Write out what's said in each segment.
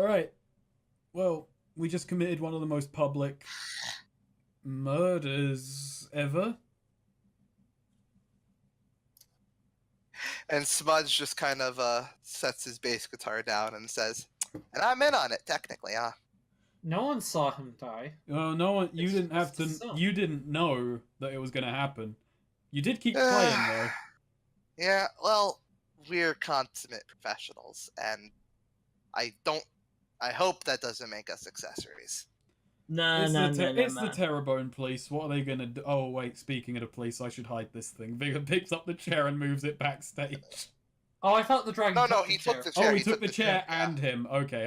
Alright. Well, we just committed one of the most public murders ever. And Smudge just kind of sets his bass guitar down and says, "And I'm in on it, technically, huh?" No one saw him die. No one. You It's didn't have just to. assumed. You didn't know that it was going to happen. You did keep playing though. Yeah, well, we're consummate professionals, and I hope that doesn't make us accessories. It's the Terrebone police. What are they gonna do? Oh wait, speaking of the police, I should hide this thing. Vigor picks up the chair and moves it backstage. Oh, I thought the dragon. No, took he the chair. took the chair. Oh, he took the chair and yeah. him. Okay.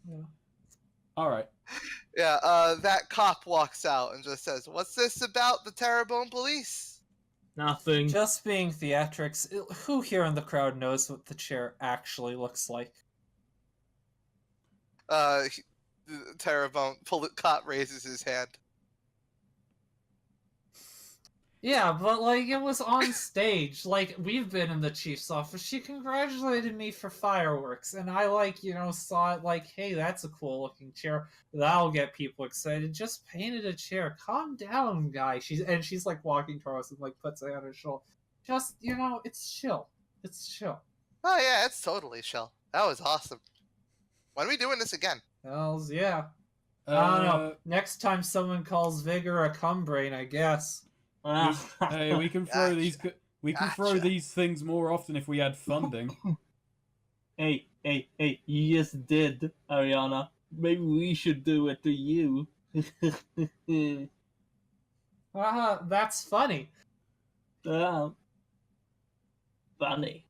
Yeah. All right. Yeah, that cop walks out and just says, "What's this about the Terrebone police?" Nothing. Just being theatrics. Who here in the crowd knows what the chair actually looks like? Terrebone cop raises his hand. Yeah, but like it was on stage. Like we've been in the chief's office. She congratulated me for fireworks, and I saw it like, hey, that's a cool looking chair. That'll get people excited. Just painted a chair. Calm down, guy. She's like walking towards us and like puts it on her shoulder. Just it's chill. It's chill. Oh yeah, it's totally chill. That was awesome. When are we doing this again? Hells yeah. I don't know. Next time someone calls Vigor a cumbrain, I guess. Hey, we can throw these. We can throw these things more often if we had funding. Hey, you just did, Ariana. Maybe we should do it to you. That's funny. Funny.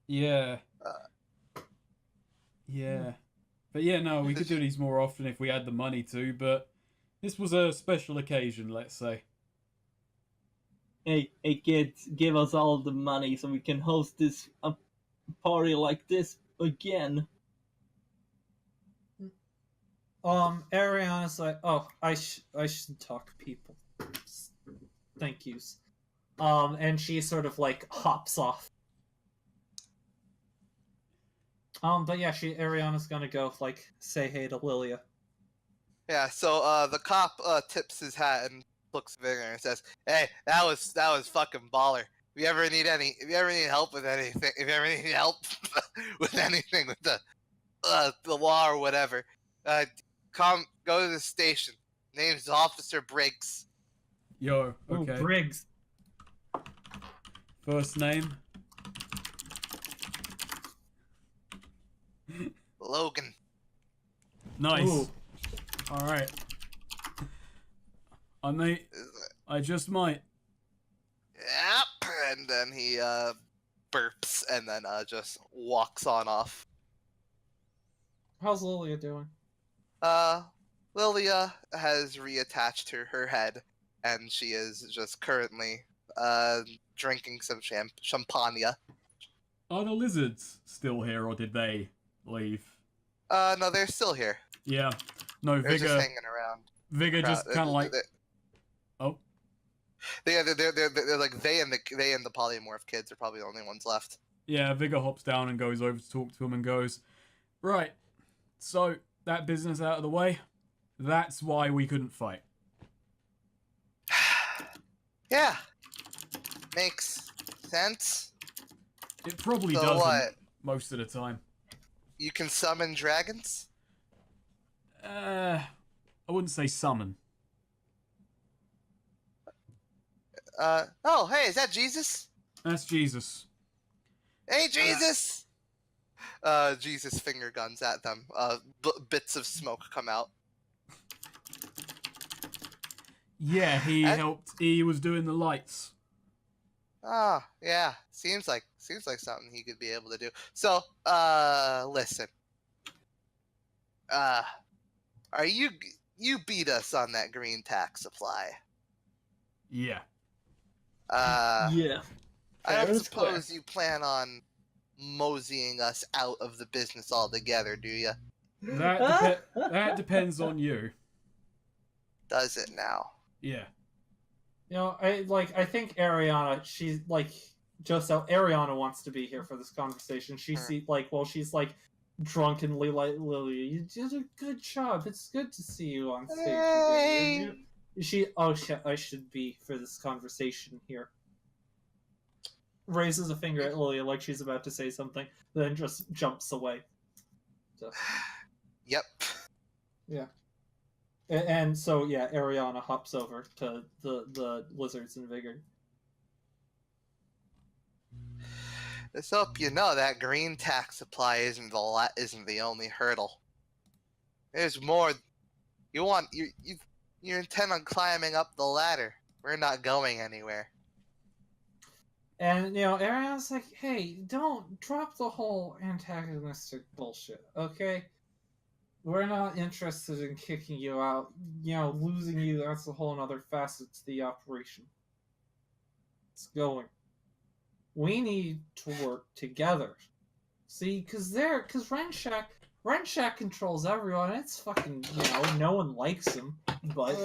Yeah. Yeah. But yeah, no, we could do these more often if we had the money to, but this was a special occasion, let's say. Hey kids, give us all the money so we can host this party like this again. Ariana's like, oh, I should talk to people. Thank yous. And she sort of like hops off. But yeah, Ariana's gonna go like say hey to Lilia. Yeah, so the cop tips his hat and looks at Vigor and says, "Hey, that was fucking baller. If you ever need help with anything, with anything with the law or whatever, go to the station. Name's Officer Briggs." Yo, okay. Oh, Briggs. First name? Logan. Nice. Ooh. Alright. I just might. Yep. And then he burps and then just walks on off. How's Lilia doing? Lilia has reattached her head, and she is just currently drinking some champagne. Are the lizards still here, or did they leave? No, they're still here. Yeah. No, They're Vigor. just hanging around. Vigor just kind of like. Oh. They're like they and the polymorph kids are probably the only ones left. Yeah, Vigor hops down and goes over to talk to him and goes, right. So that business out of the way. That's why we couldn't fight. Yeah. Makes sense. It probably So doesn't what? most of the time. You can summon dragons? I wouldn't say summon. Oh, hey, is that Jesus? That's Jesus. Hey, Jesus! Jesus finger guns at them. Bits of smoke come out. Yeah, he was doing the lights. Ah, yeah. Seems like something he could be able to do. So, listen. Are you beat us on that green tax supply? Yeah. Yeah. I don't suppose you plan on moseying us out of the business altogether, do you? That depends on you. Does it now? Yeah. I think Ariana, she's like just how Ariana wants to be here for this conversation. She see like while she's like drunkenly like Lily, you did a good job. It's good to see you on stage. Hey. I should be for this conversation here. Raises a finger at Lilia like she's about to say something, then just jumps away. So. Yep. Yeah. And so yeah, Ariana hops over to the lizards and Vigor. Let's hope you know that green tax supply isn't the only hurdle. There's more. You intend on climbing up the ladder. We're not going anywhere. And Ariana's like, hey, don't drop the whole antagonistic bullshit, okay? We're not interested in kicking you out. Losing you, that's a whole other facet to the operation. It's going. We need to work together. See, because Renshak controls everyone. It's fucking, no one likes him. But,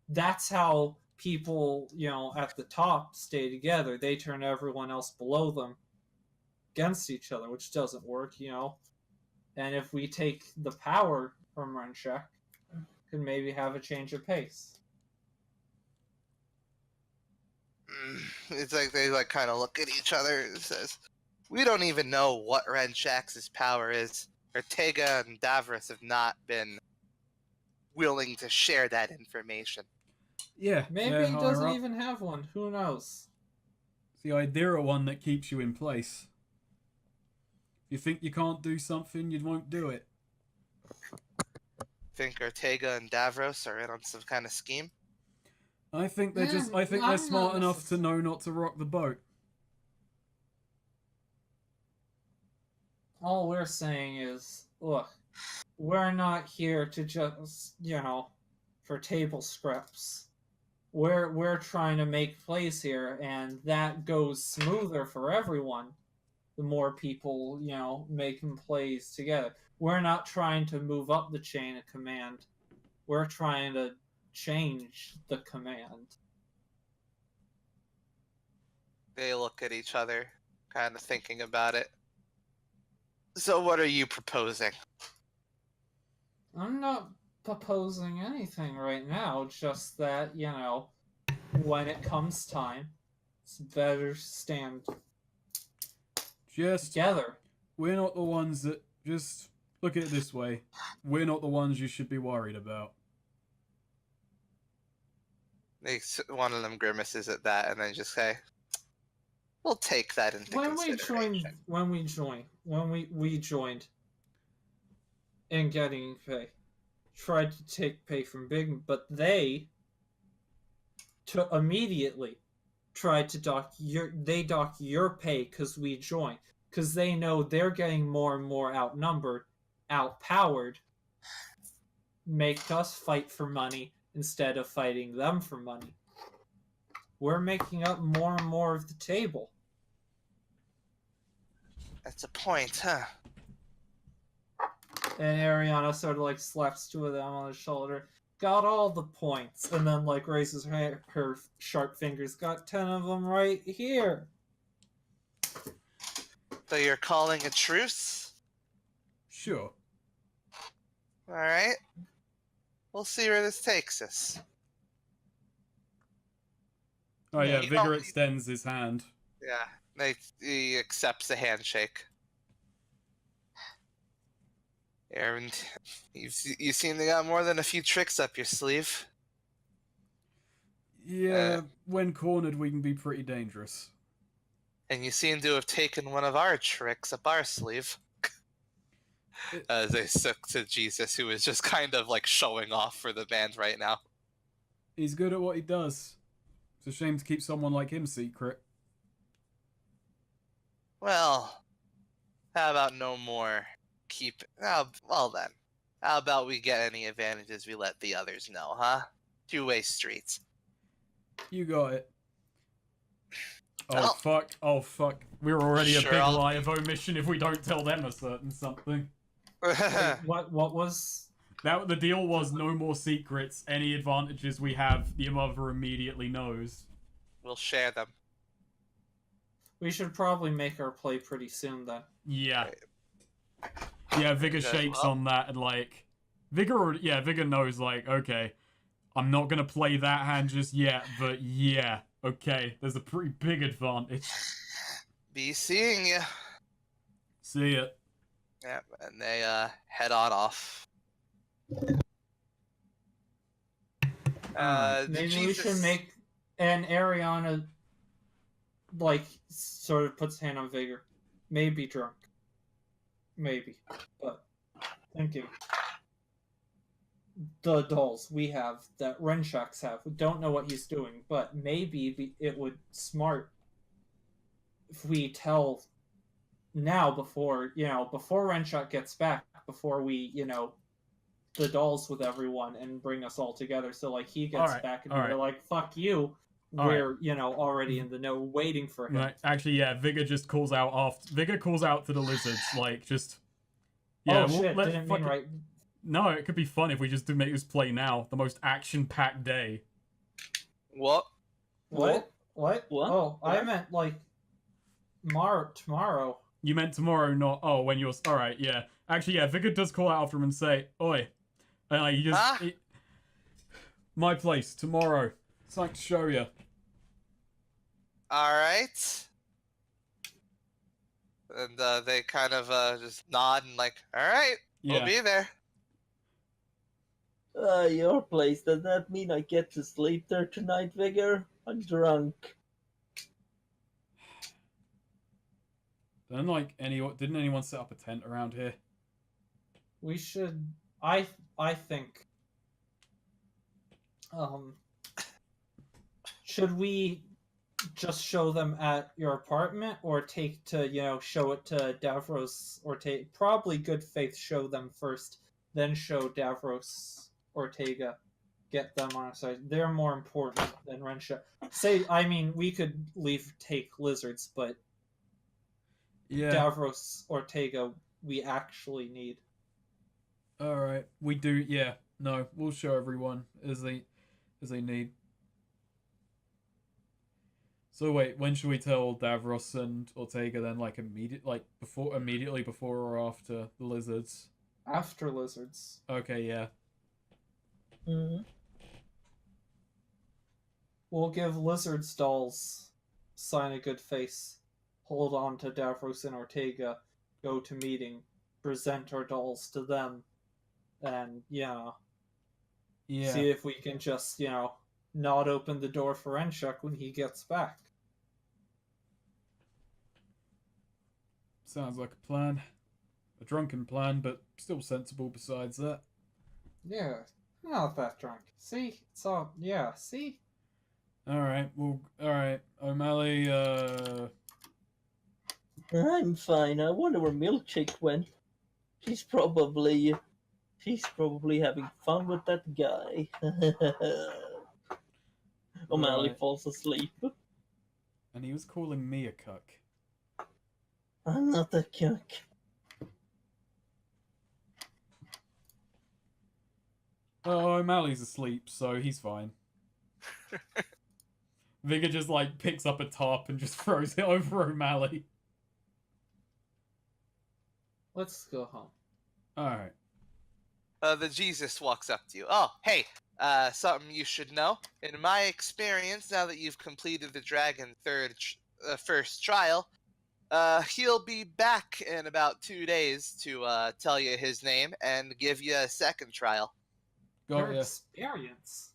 that's how people, at the top stay together. They turn everyone else below them against each other, which doesn't work, And if we take the power from Renshak, could maybe have a change of pace. It's like they kind of look at each other and says, "We don't even know what Renshak's power is. Ortega and Davros have not been willing to share that information." Yeah, Maybe he doesn't even have one. Who knows? It's the idea of one that keeps you in place. If you think you can't do something, you won't do it. Think Ortega and Davros are in on some kind of scheme? I think they're they're smart enough to know not to rock the boat. All we're saying is, look, we're not here to just, for table scraps. We're trying to make plays here, and that goes smoother for everyone. The more people, making plays together. We're not trying to move up the chain of command. We're trying to change the command. They look at each other, kind of thinking about it. So what are you proposing? I'm not proposing anything right now, just that, when it comes time, it's better to stand together. We're not the ones that... Just look at it this way. We're not the ones you should be worried about. One of them grimaces at that and then just say, "We'll take that into consideration." When we joined in getting pay, tried to take pay from Big, but they immediately tried to dock your pay because we joined, because they know they're getting more and more outnumbered, outpowered. Make us fight for money instead of fighting them for money. We're making up more and more of the table. That's a point, huh? And Ariana sort of slaps two of them on the shoulder. Got all the points. And then raises her sharp fingers. Got 10 of them right here. So you're calling a truce? Sure. Alright. We'll see where this takes us. Oh yeah, Vigor extends his hand. Yeah, he accepts a handshake. And you seem to got more than a few tricks up your sleeve. Yeah, when cornered we can be pretty dangerous. And you seem to have taken one of our tricks up our sleeve. As they look to Jesus, who is just kind of showing off for the band right now. He's good at what he does. It's a shame to keep someone like him secret. Well, how about no more well then. How about we get any advantages, we let the others know, huh? Two-way streets. You got it. Oh fuck. We're already a big lie of omission if we don't tell them a certain something. Wait, what was... The deal was no more secrets. Any advantages we have, the mother immediately knows. We'll share them. We should probably make our play pretty soon then. Yeah. Yeah, Vigor Yes, shakes well. on that and like Vigor knows like, okay, I'm not gonna play that hand just yet, but yeah, okay, there's a pretty big advantage. Be seeing you. See ya. Yeah, and they head on off. Maybe we should Jesus. make an Ariana like sort of puts hand on Vigor. Maybe drunk. Maybe. But thinking. The dolls we have that Renshaks have. We don't know what he's doing, but maybe it would smart if we tell now before Renshak gets back, before we, the dolls with everyone and bring us all together. So like he gets back and we're like, fuck you. We're, already in the know waiting for him. Right. Actually, yeah, Vigor just calls out Vigor calls out to the lizards, like just Shit, didn't mean right. No, it could be fun if we just do make this play now. The most action-packed day. What? What? Oh, I What? meant like tomorrow. You meant tomorrow, not when you're. All right, yeah. Actually, yeah. Vigor does call out after him and say, "Oi," and like you just my place tomorrow. It's like to show you. All right. And they kind of just nod and like, all right, Yeah. we'll be there. Your place. Does that mean I get to sleep there tonight, Vigor? I'm drunk. Didn't anyone set up a tent around here? We should. I think. Should we just show them at your apartment, or take to show it to Davros Ortega? Probably good faith. Show them first, then show Davros Ortega. Get them on our side. They're more important than Rensha. We could take lizards, but Yeah. Davros Ortega we actually need. All right. We do. Yeah. No. We'll show everyone as they need. So wait, when should we tell Davros and Ortega then? Like immediately before or after the lizards? After lizards. Okay. Yeah. Mm-hmm. We'll give lizards dolls sign a good face, hold on to Davros and Ortega, go to meeting, present our dolls to them, and Yeah. see if we can just not open the door for Renshuk when he gets back. Sounds like a plan. A drunken plan, but still sensible besides that. Yeah, not that drunk. See, it's all see. All right. Well. All right. O'Malley. I'm fine. I wonder where Milkshake went. She's probably having fun with that guy. O'Malley Right. falls asleep. And he was calling me a cuck. I'm not a cuck. Oh, O'Malley's asleep, so he's fine. Vigor just like picks up a tarp and just throws it over O'Malley. Let's go home. Alright. The Jesus walks up to you. Oh, hey, something you should know. In my experience, now that you've completed the dragon first trial, he'll be back in about 2 days to tell you his name and give you a second trial. Got Your ya. experience.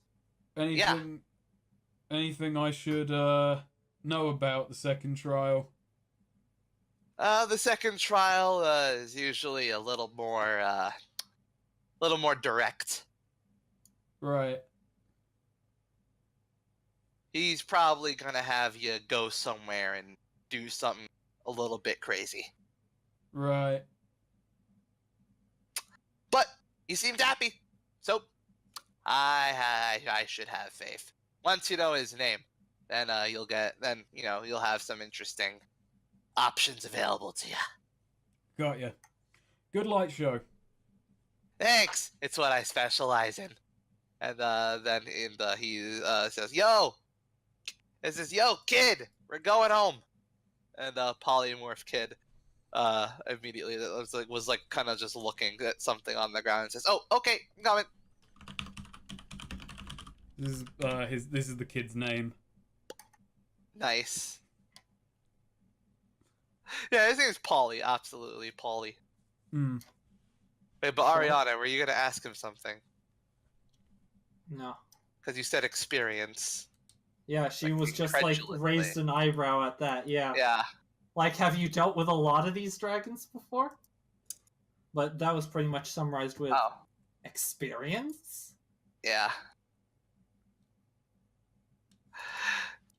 Anything I should know about the second trial? The second trial is usually a little more direct. Right. He's probably gonna have you go somewhere and do something a little bit crazy. Right. But he seemed happy, so I should have faith. Once you know his name, then you'll have some interesting options available to you. Got ya. Good light show. Thanks. It's what I specialize in. And then he says, "Yo, this is yo kid. We're going home." And polymorph kid immediately was like kind of just looking at something on the ground and says, "Oh, okay, I'm coming." This is the kid's name. Nice. Yeah, his name's Polly. Absolutely, Polly. Hmm. Wait, but Ariana, were you gonna ask him something? No. Because you said experience. Yeah, she Like, was just like incredulously. raised an eyebrow at that. Yeah. Yeah. Like, have you dealt with a lot of these dragons before? But that was pretty much summarized with Oh. experience. Yeah.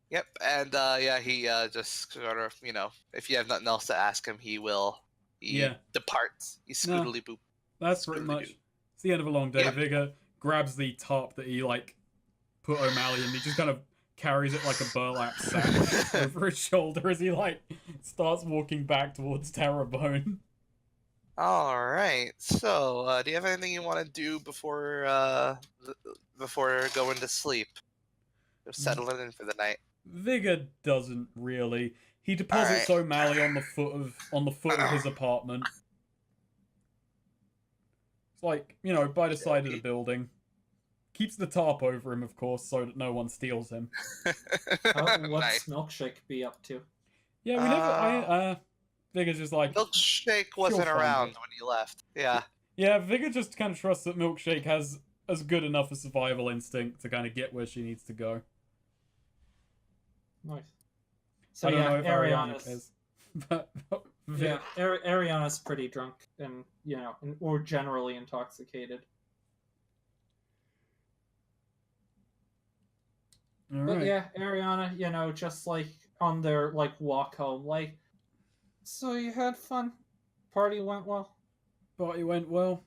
Yep, and yeah, he just sort of, if you have nothing else to ask him, he departs. He scootily boop. That's pretty much. It's the end of a long day. Yeah. Vigor grabs the top that he like put O'Malley in. He just kind of carries it like a burlap sack over his shoulder as he like starts walking back towards Terrebone. All right. So, do you have anything you want to do before going to sleep? Just settling in for the night. Vigor doesn't really. He deposits O'Malley on the foot of his apartment. It's like, by the side of the building. Keeps the tarp over him, of course, so that no one steals him. What's Nice. Milkshake be up to? Yeah, we never. Vigor's just like. Milkshake wasn't find around it. when you left. Yeah. Yeah, Vigor just kind of trusts that Milkshake has as good enough a survival instinct to kind of get where she needs to go. Nice. So I don't yeah, know if Ariana Ariana's cares. But yeah, Ariana's pretty drunk and or generally intoxicated. All But right. yeah, Ariana, just like on their like walk home, like, so you had fun, party went well. Party went well.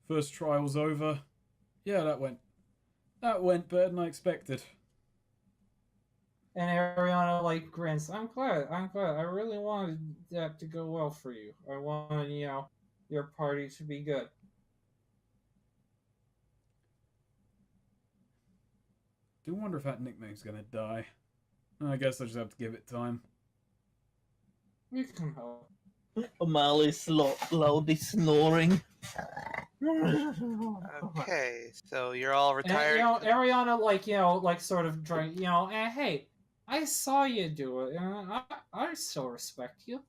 First trial's over. Yeah, that went better than I expected. And Ariana like grins. I'm glad. I really wanted that to go well for you. I wanted, your party to be good. Do wonder if that nickname's gonna die. I guess I just have to give it time. We can help. O'Malley's loudly snoring. Okay, so you're all And, retired. Ariana like sort of drink. Hey, I saw you do it. I still respect you.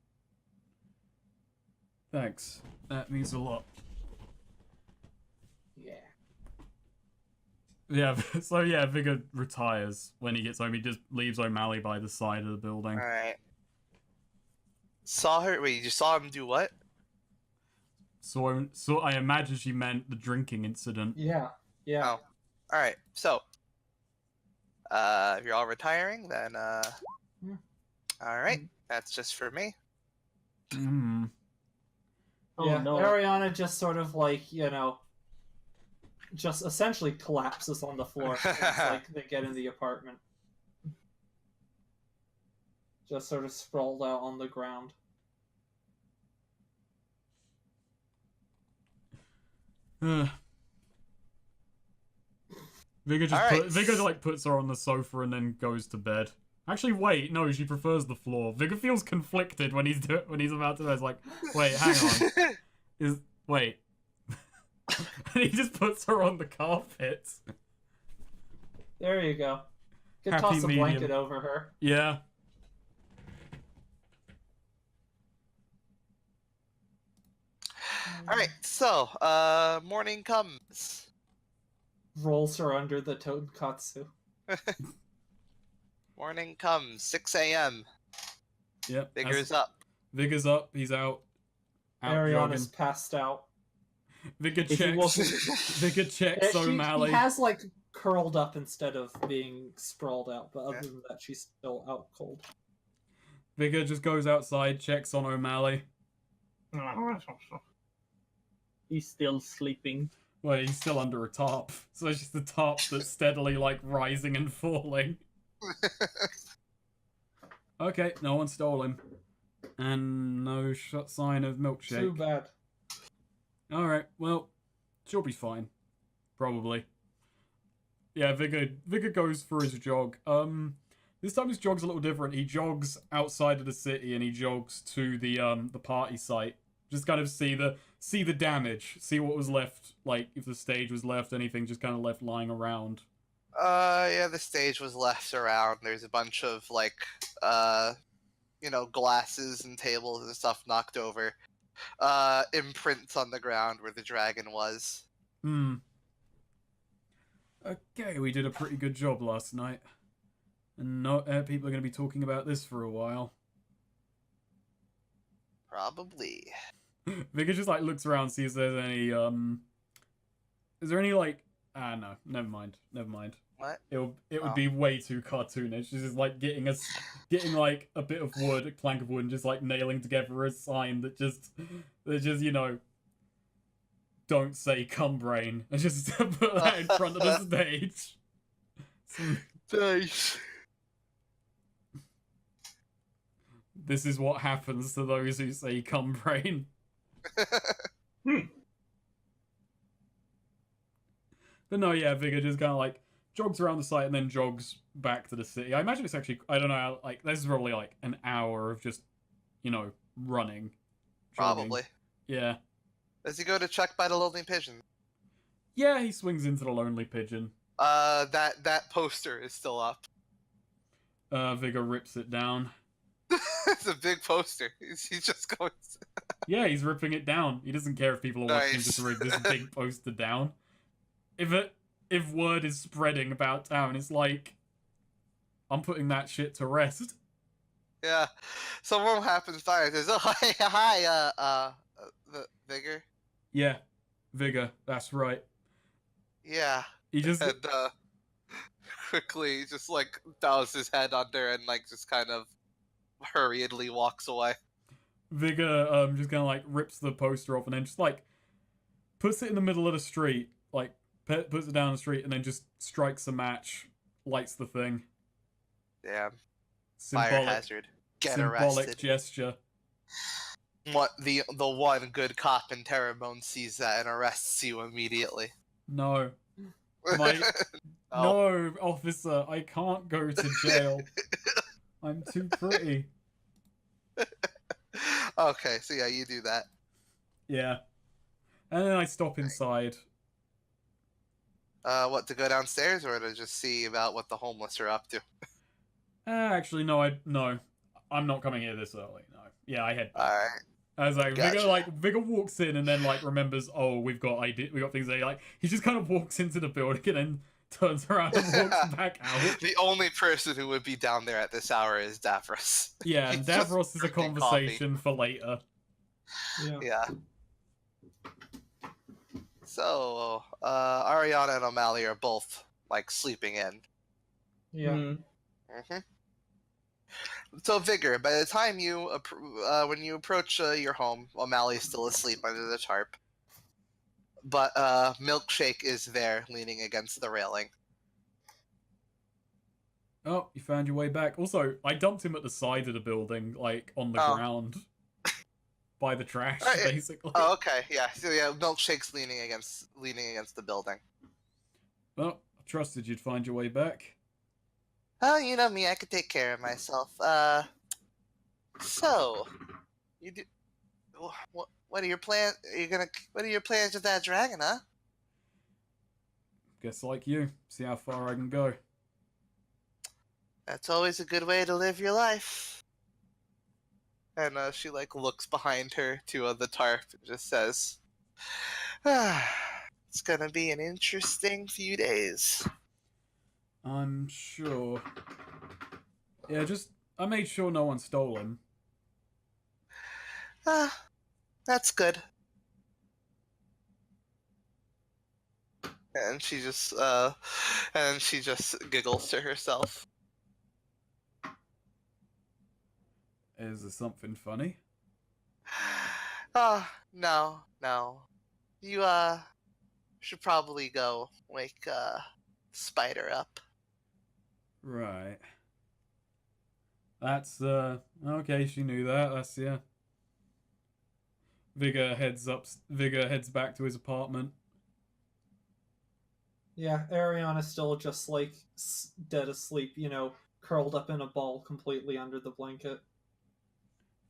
Thanks. That means a lot. Yeah. Yeah, so yeah, Vigor retires when he gets home. He just leaves O'Malley by the side of the building. All right. Saw her. Wait, you just saw him do what? So I imagine she meant the drinking incident. Yeah. Yeah. Oh. All right. So, if you're all retiring, then all right. That's just for me. Hmm. Oh Yeah. no. Ariana just sort of like just essentially collapses on the floor. It's like they get in the apartment. Just sort of sprawled out on the ground. Vigor just Alright. Vigor puts her on the sofa and then goes to bed. Actually, wait, no, she prefers the floor. Vigor feels conflicted when he's about to. It's like, wait, hang on, wait. And he just puts her on the carpet. There you go. Could Happy toss a medium. blanket over her. Yeah. All right. So, morning comes. Rolls her under the tonkatsu. Morning comes. 6 a.m. Yep. Vigor's up. Vigor's up. He's out. Ariana's Jogging. passed out. Vigor If he checks. wasn't- Vigor checks O'Malley. He has like curled up instead of being sprawled out, but other Yeah. than that, she's still out cold. Vigor just goes outside, checks on O'Malley. He's still sleeping. Well, he's still under a tarp, so it's just the tarp that's steadily like rising and falling. Okay, no one stole him, and no sign of Milkshake. Too bad. All right, well, she'll be fine, probably. Yeah, Vigor goes for his jog. This time his jog's a little different. He jogs outside of the city and he jogs to the party site. Just kind of see the damage, see what was left, like if the stage was left, anything just kind of left lying around. Yeah, the stage was left around. There's a bunch of like glasses and tables and stuff knocked over. Imprints on the ground where the dragon was. Okay, we did a pretty good job last night. And people are going to be talking about this for a while. Probably. Vigor just like looks around, sees if there's any is there any like no, never mind. What? It would be way too cartoonish. She's just like getting like a bit of wood, a plank of wood, and just like nailing together a sign that just don't say cum brain, and just put that in front of the stage. Nice. This is what happens to those who say cum brain. But no, yeah, Vigor just kind of like jogs around the site and then jogs back to the city. I imagine it's actually, I don't know, like this is probably like an hour of just, running. Jogging. Probably. Yeah. Does he go to check by the Lonely Pigeon? Yeah, he swings into the Lonely Pigeon. That poster is still up. Vigor rips it down. It's a big poster. He's just going. Yeah, he's ripping it down. He doesn't care if people are watching, Nice. just rip this big poster down. If word is spreading about town, it's like, I'm putting that shit to rest. Yeah. Someone happens by and says, "Oh, hi, Vigor." Yeah, Vigor, that's right. Yeah. He just And quickly just like bows his head under and like just kind of hurriedly walks away. Vigor just kind of like rips the poster off and then just like puts it in the middle of the street, like puts it down the street and then just strikes a match, lights the thing. Damn. Symbolic, Fire hazard. Get symbolic arrested. gesture. What the one good cop in Terrebonne sees that and arrests you immediately. No. My Oh. No, officer, I can't go to jail. I'm too pretty. Okay, so yeah, you do that. Yeah. And then I stop inside. What, to go downstairs or to just see about what the homeless are up to? Actually, no, I'm not coming here this early. No. Yeah, I head back. Alright. I was like, Gotcha. Vigor walks in and then like remembers, oh, we got things there. Like he just kind of walks into the building and then turns around and walks back out. The only person who would be down there at this hour is Davros. Yeah, and He's just Davros is a drinking conversation for later. Yeah. Yeah. So, Ariana and O'Malley are both like sleeping in. Yeah. Mm-hmm. So, Vigor, by the time when you approach your home, O'Malley's still asleep under the tarp. But Milkshake is there, leaning against the railing. Oh, you found your way back. Also, I dumped him at the side of the building, like on the ground. By the trash, basically. Oh, okay, yeah. So yeah, Milkshake's leaning against the building. Well, I trusted you'd find your way back. Oh, you know me, I could take care of myself. So, you do. What are your plans? What are your plans with that dragon, huh? Guess like you, see how far I can go. That's always a good way to live your life. And she like looks behind her to the tarp and just says, "It's gonna be an interesting few days." I'm sure. Yeah, I made sure no one stole him. That's good. And she just giggles to herself. Is there something funny? No. You should probably go wake Spider up. Right. That's okay, she knew that. That's yeah. Vigor heads back to his apartment. Yeah, Ariana's still just like dead asleep, curled up in a ball completely under the blanket.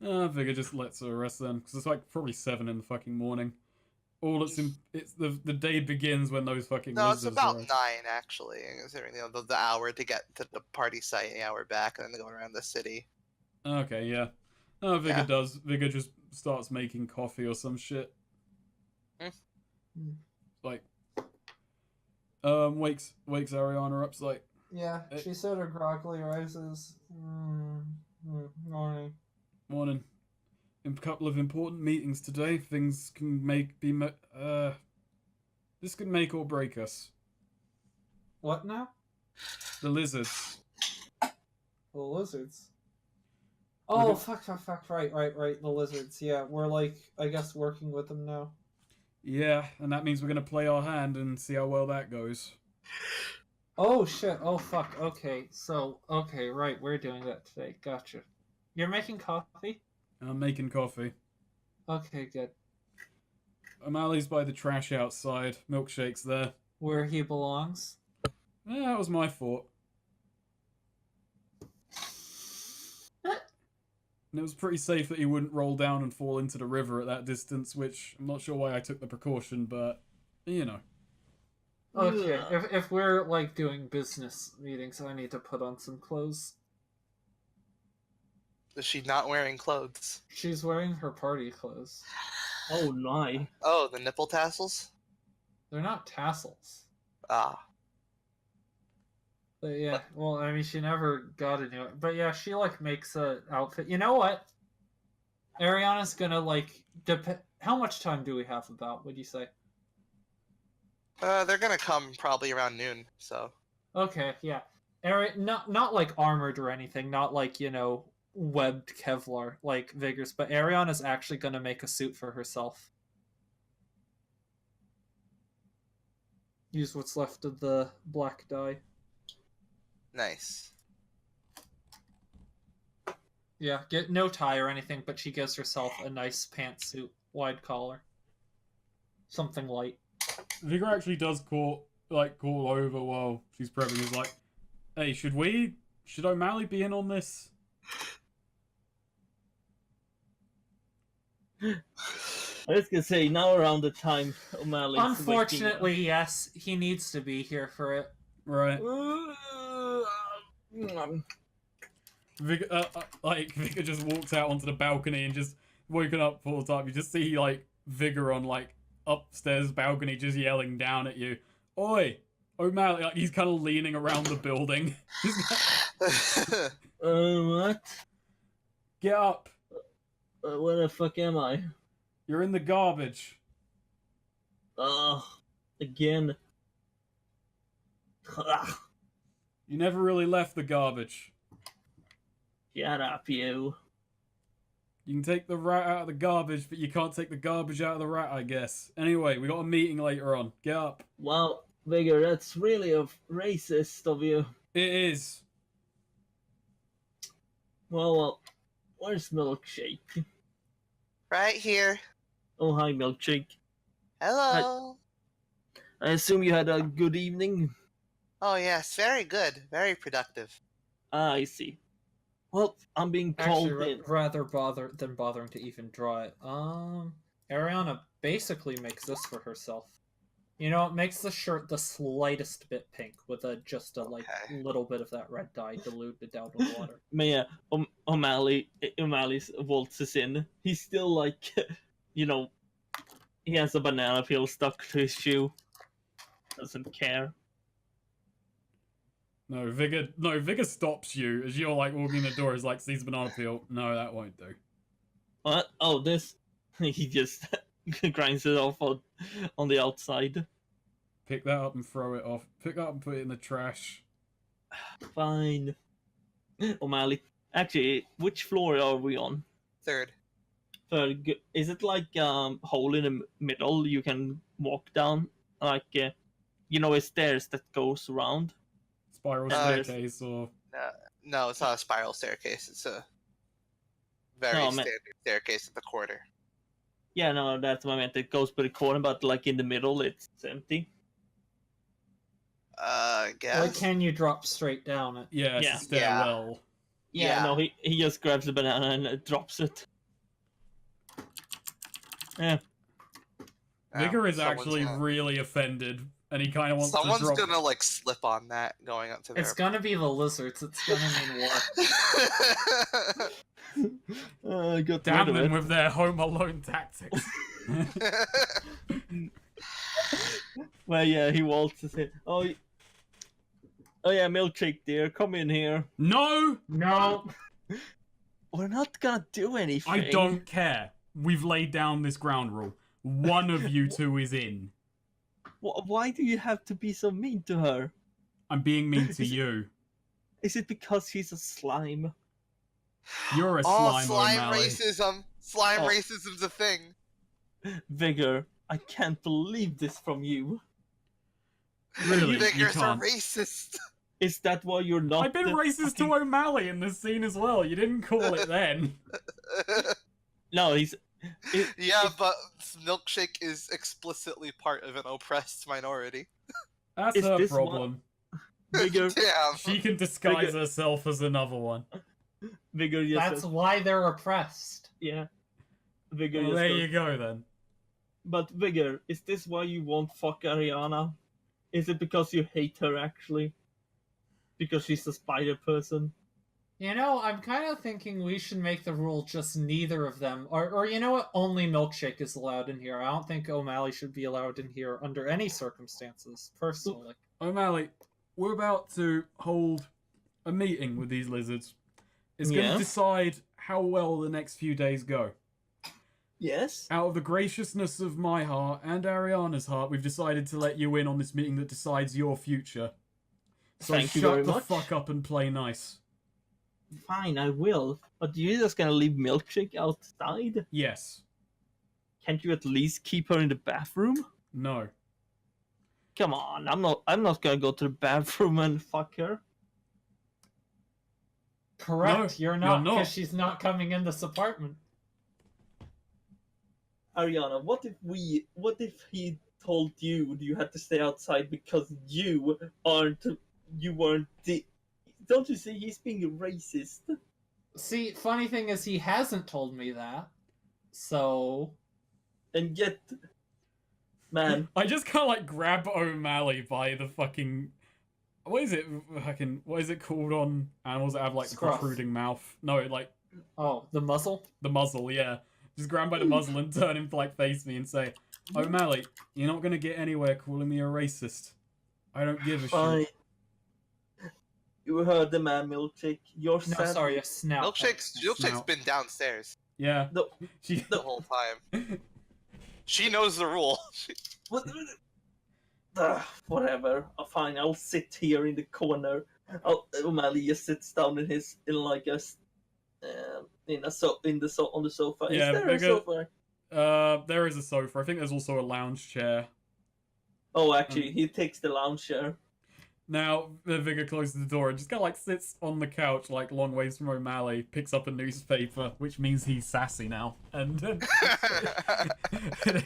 Vigor just lets her rest then, because it's like probably 7 in the fucking morning. All it's the day begins when those fucking No, it's lizards about arrive. 9 actually, considering the hour to get to the party site, the hour back, and then go around the city. Okay, yeah. Vigor does. Vigor just starts making coffee or some shit. Like, wakes Ariana up. It's like, Yeah, she sort of groggily rises. Morning. morning. A couple of important meetings today. Things can this could make or break us. What now? The lizards. The lizards. Oh, fuck, right, the lizards. Yeah, we're like, I guess, working with them now. Yeah, and that means we're gonna play our hand and see how well that goes. Oh, shit, oh, fuck, okay, right, we're doing that today, gotcha. You're making coffee? I'm making coffee. Okay, good. O'Malley's by the trash outside. Milkshake's there. Where he belongs? Yeah, that was my fault. And it was pretty safe that he wouldn't roll down and fall into the river at that distance, which I'm not sure why I took the precaution, but, you know. Okay, if we're, like, doing business meetings, I need to put on some clothes. Is she not wearing clothes? She's wearing her party clothes. Oh my. Oh, the nipple tassels? They're not tassels. Ah. But yeah, well, I mean, she never got a new. But yeah, she like makes a outfit. You know what? Ariana's gonna like. How much time do we have? About? Would you say? They're gonna come probably around noon. So. Okay, yeah. Not like armored or anything. Not like webbed Kevlar like Vigor's. But Ariana's actually gonna make a suit for herself. Use what's left of the black dye. Nice. Yeah, get no tie or anything, but she gives herself a nice pantsuit, wide collar. Something light. Vigor actually does call over while she's prepping. He's like, hey, should O'Malley be in on this? I was gonna say, now around the time O'Malley's Unfortunately, yes, he needs to be here for it. Right. Vigor just walks out onto the balcony and just woken up full time. You just see Vigor on upstairs balcony just yelling down at you. Oi! O'Malley, he's kind of leaning around the building. What? Get up! Where the fuck am I? You're in the garbage. Again. You never really left the garbage. Shut up, you. You can take the rat out of the garbage, but you can't take the garbage out of the rat, I guess. Anyway, we got a meeting later on. Get up. Well, Vigor, that's really racist of you. It is. Well, where's Milkshake? Right here. Oh, hi, Milkshake. Hello. I assume you had a good evening? Oh yes, very good. Very productive. I see. Well, I'm being called Actually, in. rather bothering to even draw it. Ariana basically makes this for herself. It makes the shirt the slightest bit pink with just a little bit of that red dye diluted down with water. Yeah, O'Malley waltzes in. He's still he has a banana peel stuck to his shoe. Doesn't care. No, Vigor stops you as you're walking in the door. He's sees banana peel. No, that won't do. What? Oh, this. He just grinds it off on the outside. Pick that up and throw it off. Pick that up and put it in the trash. Fine. O'Malley. Actually, which floor are we on? Third. Third. Is it hole in the middle you can walk down? A stairs that goes around? Spiral staircase or... No, it's not a spiral staircase. It's a very standard staircase at the corner. Yeah, no, that's what I meant. It goes to the corner, but in the middle, it's empty. I guess. Like, can you drop straight down it? Yeah, it's Yeah. a stairwell. Yeah, Yeah. no, he just grabs the banana and drops it. Yeah. Vigor is Someone's actually gonna- really offended, and he kind of wants to Someone's drop. gonna like slip on that going up to their. It's gonna be the lizards. It's gonna mean war. I got Damn rid of them it. with their Home Alone tactics. Well, yeah, he waltzes in. Oh yeah, milkshake dear, come in here. No, No. We're not gonna do anything. I don't care. We've laid down this ground rule. One of you two is in. Why do you have to be so mean to her? I'm being mean to you. Is it because she's a slime? You're a Oh, slime, slime O'Malley. racism! Slime Oh. racism's a thing. Vigor, I can't believe this from you. Really, you Vigor's a can't. racist. Is that why you're not? I've been the racist fucking- to O'Malley in this scene as well. You didn't call it then. No, he's. Yeah, but Milkshake is explicitly part of an oppressed minority. That's Is her this problem. Vigor, Damn. She can disguise herself as another one. Vigor, yes. That's why they're oppressed. Yeah. Vigor, Well, yes. there does. you go then. But Vigor, is this why you won't fuck Ariana? Is it because you hate her actually? Because she's a spider person? You know, I'm kind of thinking we should make the rule just neither of them. Or you know what? Only Milkshake is allowed in here. I don't think O'Malley should be allowed in here under any circumstances, personally. O'Malley, we're about to hold a meeting with these lizards. It's going Yeah? to decide how well the next few days go. Yes. Out of the graciousness of my heart and Ariana's heart, we've decided to let you in on this meeting that decides your future. So Thank you shut very the much. fuck up and play nice. Fine, I will. But you're just gonna leave Milkshake outside? Yes. Can't you at least keep her in the bathroom? No. Come on, I'm not gonna go to the bathroom and fuck her. Correct, you're not, not. because she's not coming in this apartment. Ariana, what if he told you you had to stay outside because you weren't the... Don't you see he's being racist? See, funny thing is, he hasn't told me that. So... And yet, man, I just kind of like grab O'Malley by the fucking... What is it called on animals that have like the Scruff. protruding mouth? No, like Oh, the muzzle? the muzzle, yeah. Just grab him by the muzzle and turn him to like face me and say, O'Malley, you're not gonna get anywhere calling me a racist. I don't give a fine. shit. You heard the man, Milkshake. You're No, sad. sorry, a snout. Milkshake's Snout. been downstairs Yeah. No. She... the whole time. She knows the rule. What? Whatever. Fine, I'll sit here in the corner. O'Malley just sits down in like a on the sofa. Yeah, Is there a bigger- sofa? There is a sofa. I think there's also a lounge chair. Oh, actually, he takes the lounge chair. Now, the Vigor closes the door and just kind of like sits on the couch, like long ways from O'Malley, picks up a newspaper, which means he's sassy now, and then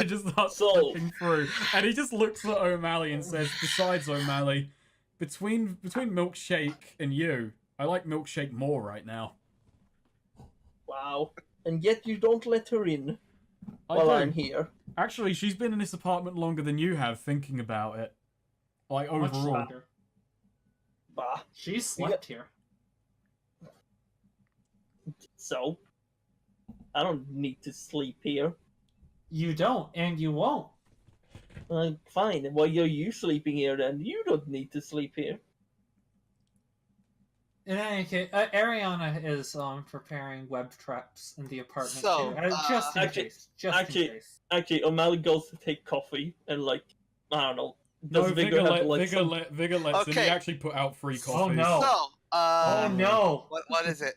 just starts So- looking through. And he just looks at O'Malley and says, "Besides, O'Malley, between Milkshake and you, I like Milkshake more right now." Wow. And yet you don't let her in I while do. I'm here. Actually, she's been in this apartment longer than you have. Thinking about it, like Much overall. longer. Bah. She slept here. So, I don't need to sleep here. You don't, and you won't. Fine. Why are you sleeping here then? You don't need to sleep here. In any case, Ariana is preparing web traps in the apartment So, too. Just in actually- case. Just actually- in case. Actually, O'Malley goes to take coffee and I don't know. No, Does Vigor, Vigor have like some... Vigor lets him. He Okay. actually put out free Oh, coffees. no. So, Oh no! what is it?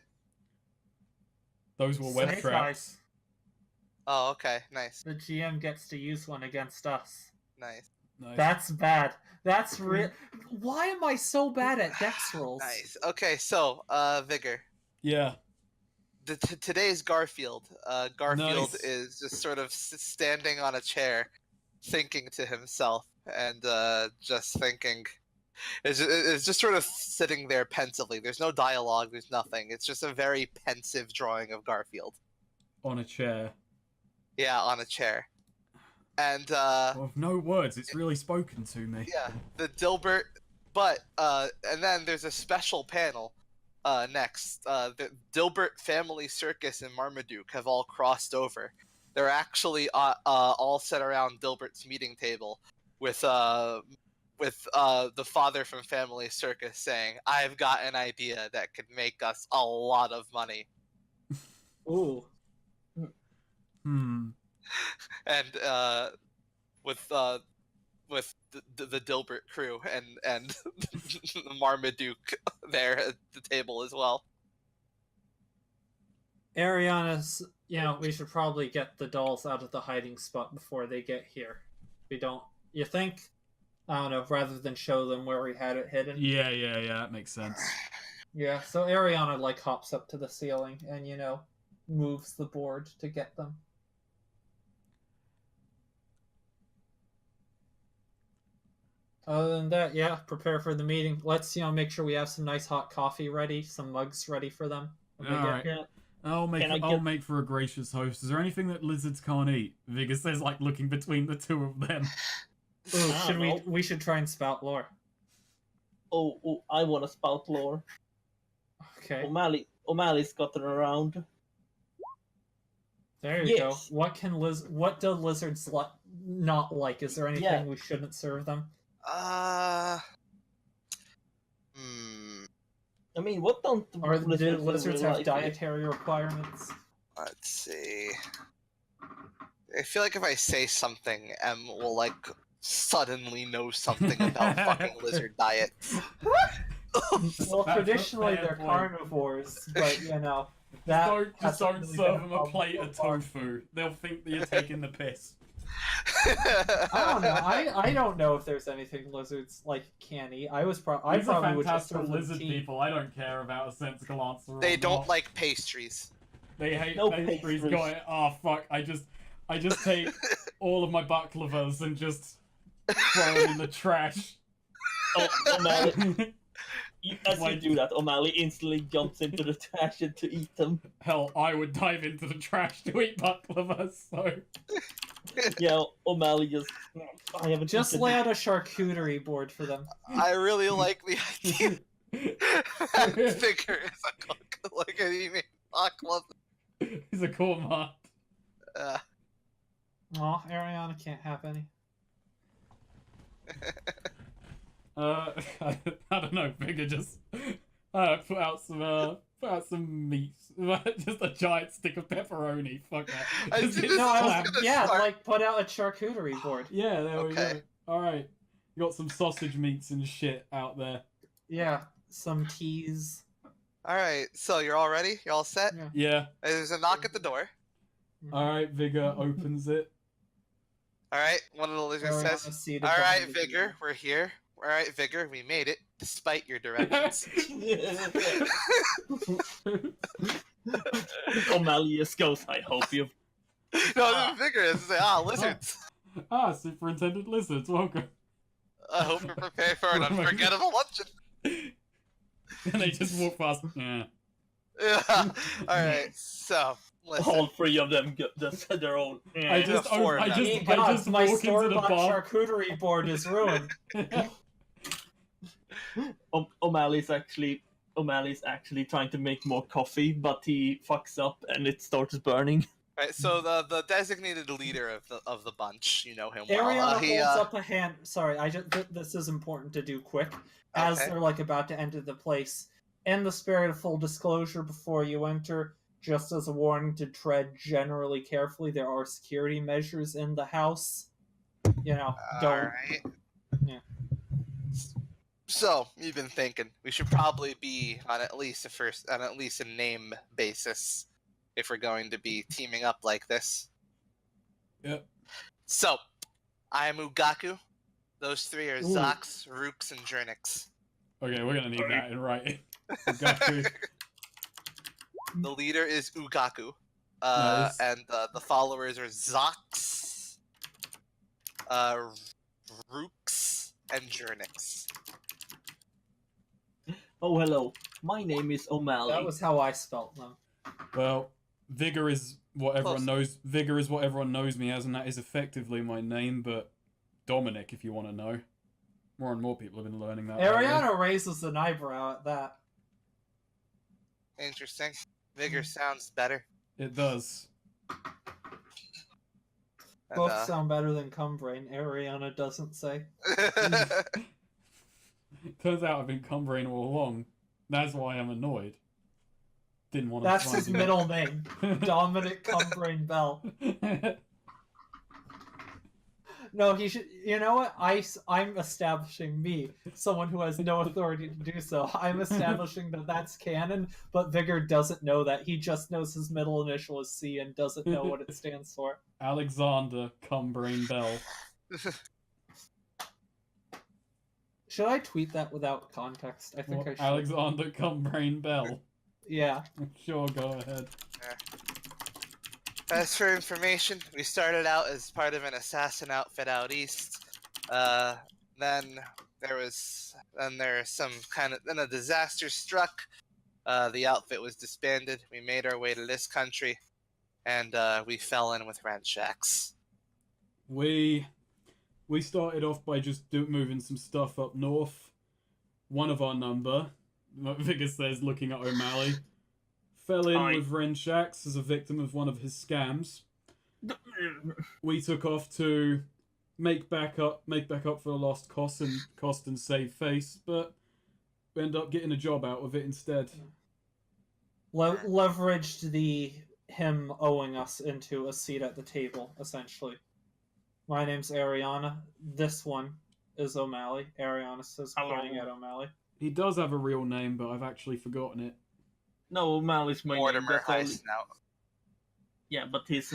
Those were web Snake traps. eyes. Oh, okay, nice, The GM gets to use one against us. nice, Nice. That's bad. That's real. Why am I so bad at dex rolls? nice. Okay, so, Vigor. Yeah. Today's Garfield. Garfield Nice. is just sort of standing on a chair, thinking to himself, and just thinking, It's just sort of sitting there pensively. There's no dialogue. There's nothing. It's just a very pensive drawing of Garfield. On a chair. Yeah, on a chair. And With no words, it's really spoken to me. yeah, the Dilbert. But and then there's a special panel. Next, the Dilbert Family Circus and Marmaduke have all crossed over. They're actually all set around Dilbert's meeting table with the father from Family Circus saying, "I've got an idea that could make us a lot of money." Ooh. Hmm. And with the Dilbert crew and Marmaduke there at the table as well. Ariana's, we should probably get the dolls out of the hiding spot before they get here. We don't, you think? I don't know, rather than show them where we had it hidden. Yeah, that makes sense. Yeah, so Ariana, hops up to the ceiling and, moves the board to get them. Other than that, yeah, prepare for the meeting. Let's, make sure we have some nice hot coffee ready, some mugs ready for them when they get here. I'll make for a gracious host. Is there anything that lizards can't eat? Vigor says, looking between the two of them. Ooh, we should try and spout lore. Oh, I want to spout lore. Okay. O'Malley's gotten around. There you go. What do lizards not like? Is there anything we shouldn't serve them? I mean, what don't do lizards have dietary requirements? Let's see. I feel like if I say something, M will suddenly know something about fucking lizard diet. Well, traditionally they're carnivores, but Just don't serve them a plate of tofu. They'll think that you're taking the piss. I don't know. I don't know if there's anything lizards can eat. I probably would just serve lizard people. I don't care about a sensical answer. They don't like pastries. They hate pastries. Going, oh fuck! I just take all of my baklavas and just throw them in the trash. Oh, O'Malley. As you do that, O'Malley instantly jumps into the trash to eat them. Hell, I would dive into the trash to eat baklavas, so... Yeah, O'Malley I haven't just lay out a charcuterie board for them. I really like the idea. Figure is a cook. Like an eating baklava. He's a gourmand. Aw, Ariana can't have any. I don't know. Figure just put out some meats. Just a giant stick of pepperoni. Fuck that. Put out a charcuterie board. Yeah, there we go. All right, you got some sausage meats and shit out there. Yeah, some teas. All right, so you're all ready? You're all set? Yeah. There's a knock at the door. All right, Vigor opens it. All right, one of the lizards says, "All right, Vigor, we're here. All right, Vigor, we made it, despite your directions." O'Malley just goes, "I hope you..." No, Vigor is say, lizards. Superintendent Lizards, welcome. I hope you're prepared for an unforgettable luncheon. And they just walk past. Yeah. Yeah. All right, so listen. All three of them get their own. I just my walk store-bought into the bar. charcuterie board is ruined. O'Malley's actually trying to make more coffee, but he fucks up and it starts burning. Right, so the designated leader of the bunch, you know him well. Ariana holds up a hand. Sorry, this is important to do quick. As they're about to enter the place. In the spirit of full disclosure, before you enter, just as a warning to tread generally carefully, there are security measures in the house. Don't. Alright. Yeah. So, you've been thinking, we should probably be on at least a name basis if we're going to be teaming up like this. Yep. So, I am Ugaku. Those three are Zox, Rooks, and Jernix. Okay, we're gonna need that in writing. Ugaku. The leader is Ugaku. Nice. And the followers are Zox, Rooks, and Jernix. Oh, hello. My name is O'Malley. That was how I spelt them. Well, Vigor is what everyone Close. knows. Vigor is what everyone knows me as, and that is effectively my name. But Dominic, if you want to know, more and more people have been learning that. lately. Ariana raises an eyebrow at that. Interesting. Vigor sounds better. It does. And, Both sound better than Cumbrain, Ariana doesn't say. Turns out I've been Cumbrain all along. That's why I'm annoyed. Didn't want to. That's his middle name. Dominic Cumbrain Bell. No, he should. You know what? I'm establishing me, someone who has no authority to do so. I'm establishing that that's canon, but Vigor doesn't know that. He just knows his middle initial is C and doesn't know what it stands for. Alexander Cumbrain Bell. Should I tweet that without context? I think I should. Alexander Cumbrain Bell. Yeah. Sure, go ahead. As for information, we started out as part of an assassin outfit out east. Then there's some kind of then a disaster struck. The outfit was disbanded. We made our way to this country, and we fell in with Ranshaks. We started off by just moving some stuff up north. One of our number, Vigor says, looking at O'Malley, fell in with Renshaks as a victim of one of his scams. We took off to make back up for the lost cost and save face, but we ended up getting a job out of it instead. Leveraged him owing us into a seat at the table, essentially. My name's Ariana. This one is O'Malley. Ariana says, pointing at O'Malley. He does have a real name, but I've actually forgotten it. No, O'Malley's my name. Mortimer That's all. Highsnout. Yeah, but his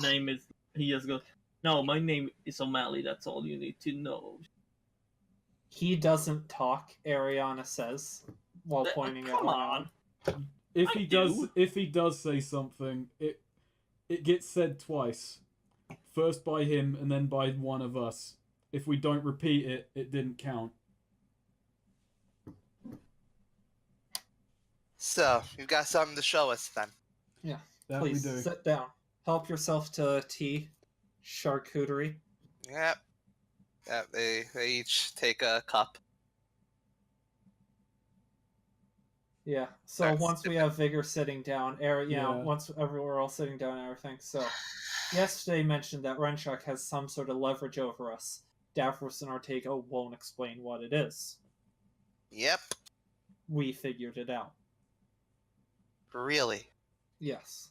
name is... He just goes, no, my name is O'Malley. That's all you need to know. He doesn't talk, Ariana says, while pointing at Come O'Malley. on. If I he does say something, it gets said twice. First by him and then by one of us. If we don't repeat it, it didn't count. So, you've got something to show us then. Yeah, That please, we do. sit down. Help yourself to tea, charcuterie. Yep. Yep, they each take a cup. Yeah, so That's once we have Vigor sitting down, Yeah. once we're all sitting down and everything, so... Yesterday mentioned that Renshak has some sort of leverage over us. Davros and Ortega won't explain what it is. Yep. We figured it out. Really? Yes.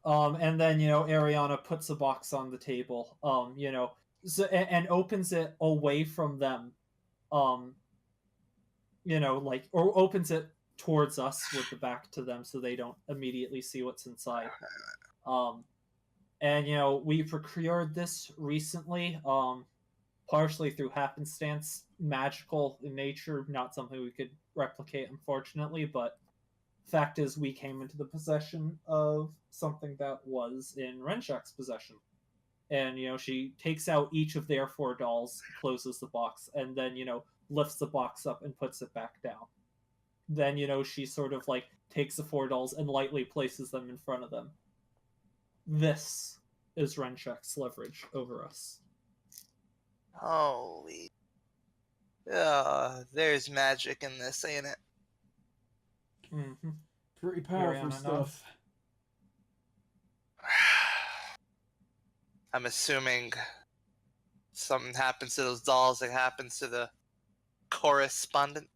And then, Ariana puts a box on the table, and opens it away from them. Or opens it towards us with the back to them so they don't immediately see what's inside. And, we procured this recently, partially through happenstance, magical in nature, not something we could replicate, unfortunately, but fact is we came into the possession of something that was in Renshak's possession. And, she takes out each of their 4 dolls, closes the box, and then, lifts the box up and puts it back down. Then, she sort of, takes the 4 dolls and lightly places them in front of them. This is Renshak's leverage over us. Holy. There's magic in this, ain't it? Mm-hmm. Pretty powerful Ariana stuff. I'm assuming something happens to those dolls that happens to the correspondent.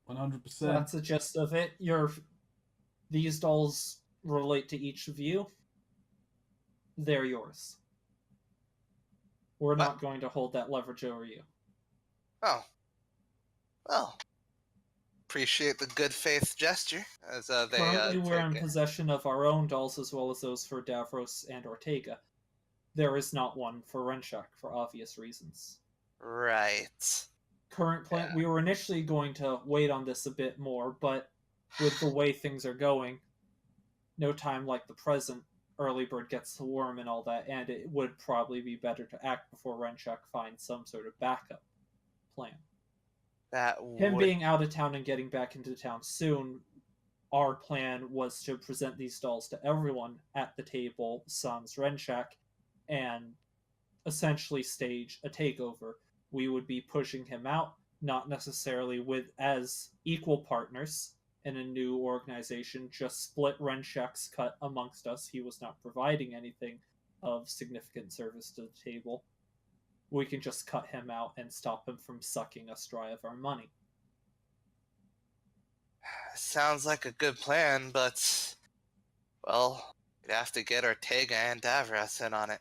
100%. That's the gist of it. These dolls relate to each of you. They're yours. We're not going to hold that leverage over you. Oh. Well. Appreciate the good faith gesture. As they Currently, we're in take it. possession of our own dolls as well as those for Davros and Ortega. There is not one for Renshak for obvious reasons. Right. Current plan. Yeah. We were initially going to wait on this a bit more, but with the way things are going, no time like the present, early bird gets the worm and all that, and it would probably be better to act before Renshak finds some sort of backup plan. That Him would. being out of town and getting back into town soon, our plan was to present these dolls to everyone at the table, sans Renshak, and essentially stage a takeover. We would be pushing him out, not necessarily with as equal partners in a new organization, just split Renshak's cut amongst us. He was not providing anything of significant service to the table. We can just cut him out and stop him from sucking us dry of our money. Sounds like a good plan, but well, we'd have to get Ortega and Davros in on it.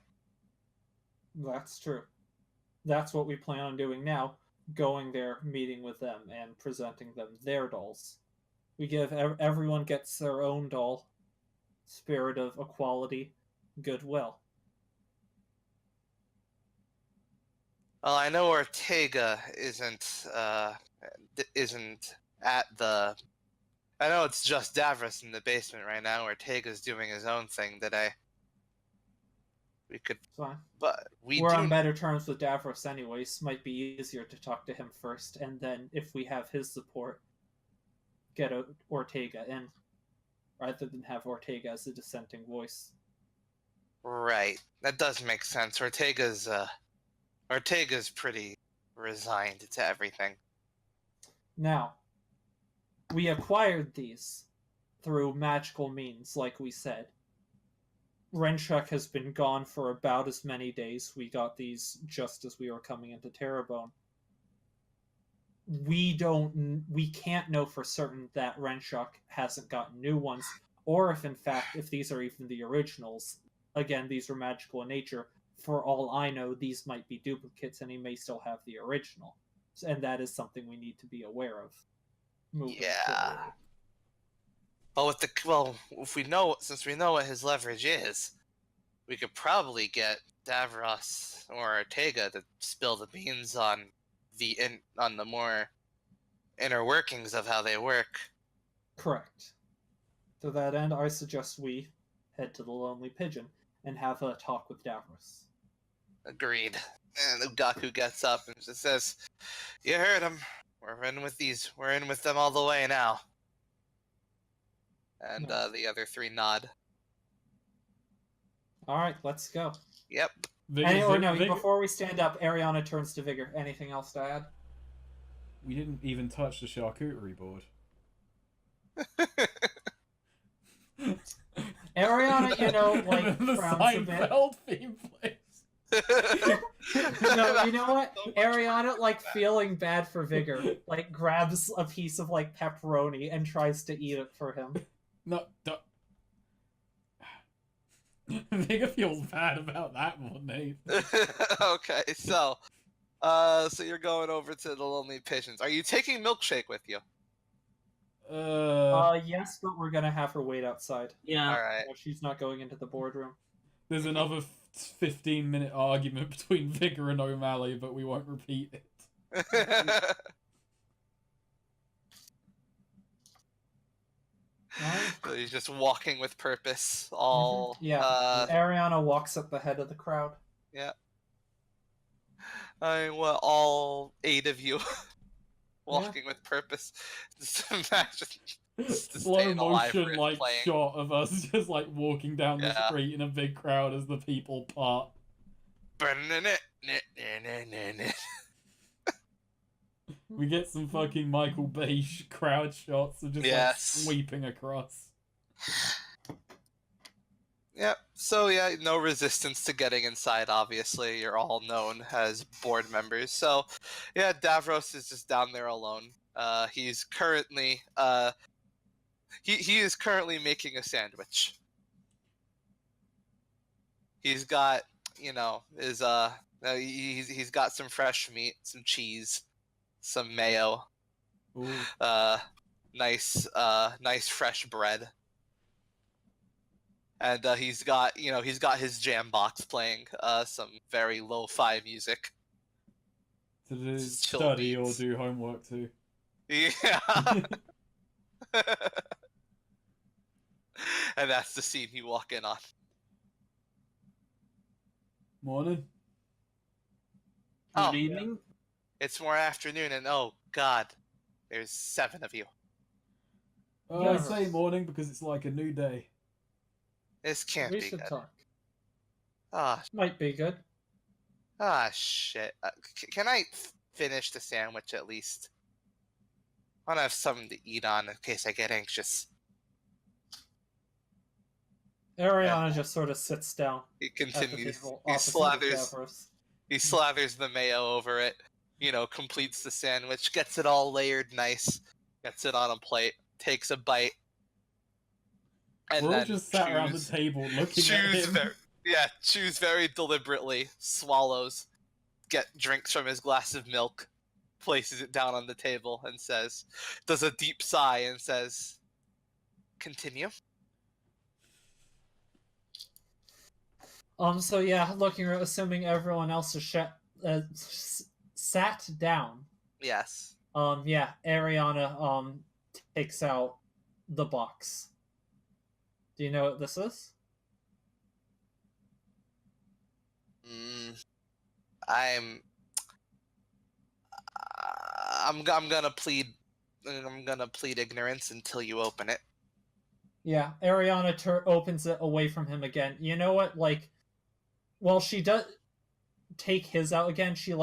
That's true. That's what we plan on doing now, going there, meeting with them, and presenting them their dolls. We give everyone gets their own doll. Spirit of equality, goodwill. Well, I know Ortega isn't at the. I know it's just Davros in the basement right now. Ortega's doing his own thing today. We could, Fine. but We're on better terms with Davros anyways. Might be easier to talk to him first, and then if we have his support, get Ortega in, rather than have Ortega as a dissenting voice. Right. That does make sense. Ortega's pretty resigned to everything. Now, we acquired these through magical means, like we said. Renshak has been gone for about as many days. We got these just as we were coming into Terrebonne. We can't know for certain that Renshak hasn't gotten new ones, or if in fact, if these are even the originals. Again, these are magical in nature. For all I know, these might be duplicates, and he may still have the original. And that is something we need to be aware of. Yeah. Forward. Well, since we know what his leverage is, we could probably get Davros or Ortega to spill the beans on the more inner workings of how they work. Correct. To that end, I suggest we head to the Lonely Pigeon and have a talk with Davros. Agreed. And Ugaku gets up and just says, "You heard him. We're in with these. We're in with them all the way now." And Nice. the other three nod. All right, let's go. Yep. Before we stand up, Ariana turns to Vigor. Anything else to add? We didn't even touch the charcuterie board. Ariana, the frowns a bit. Seinfeld theme plays. No, you know what? Ariana, feeling bad for Vigor, grabs a piece of, pepperoni and tries to eat it for him. No, don't. Vigor feels bad about that more than anything. Okay, so you're going over to the Lonely Pigeons. Are you taking Milkshake with you? Yes, but we're gonna have her wait outside. Yeah. All right. No, she's not going into the boardroom. There's another 15-minute argument between Vigor and O'Malley, but we won't repeat it. So he's just walking with purpose. All Yeah. Ariana walks at the head of the crowd. Yeah. I mean, what, all 8 of you walking with purpose? Just imagine. Slow motion shot of us just walking down the street in a big crowd as the people part. We get some fucking Michael Bay crowd shots of just sweeping across. Yep. So yeah, no resistance to getting inside. Obviously, you're all known as board members. So yeah, Davros is just down there alone. He's currently he is currently making a sandwich. He's got his he's got some fresh meat, some cheese, some mayo, nice fresh bread. And he's got his jam box playing some very lo-fi music. To do study or do homework too. Yeah. And that's the scene you walk in on. Morning. Good evening. It's more afternoon, and God, there's 7 of you. I Yes. say morning because it's like a new day. This can't We be should good. talk. Ah, Might be good. shit. Can I finish the sandwich at least? I want to have something to eat on in case I get anxious. Ariana just sort of sits down He at the continues. table He opposite slathers. Davros. He slathers the mayo over it. Completes the sandwich, gets it all layered nice, gets it on a plate, takes a bite, and We're all then just sat around the table looking at him. chews very deliberately, swallows, drinks from his glass of milk, places it down on the table, and does a deep sigh and says, "Continue." So yeah, assuming everyone else is sat down. Yes. Yeah, Ariana takes out the box. Do you know what this is? I'm gonna plead. I'm gonna plead ignorance until you open it. Yeah, Ariana opens it away from him again. You know what? Well, she does take his out again. She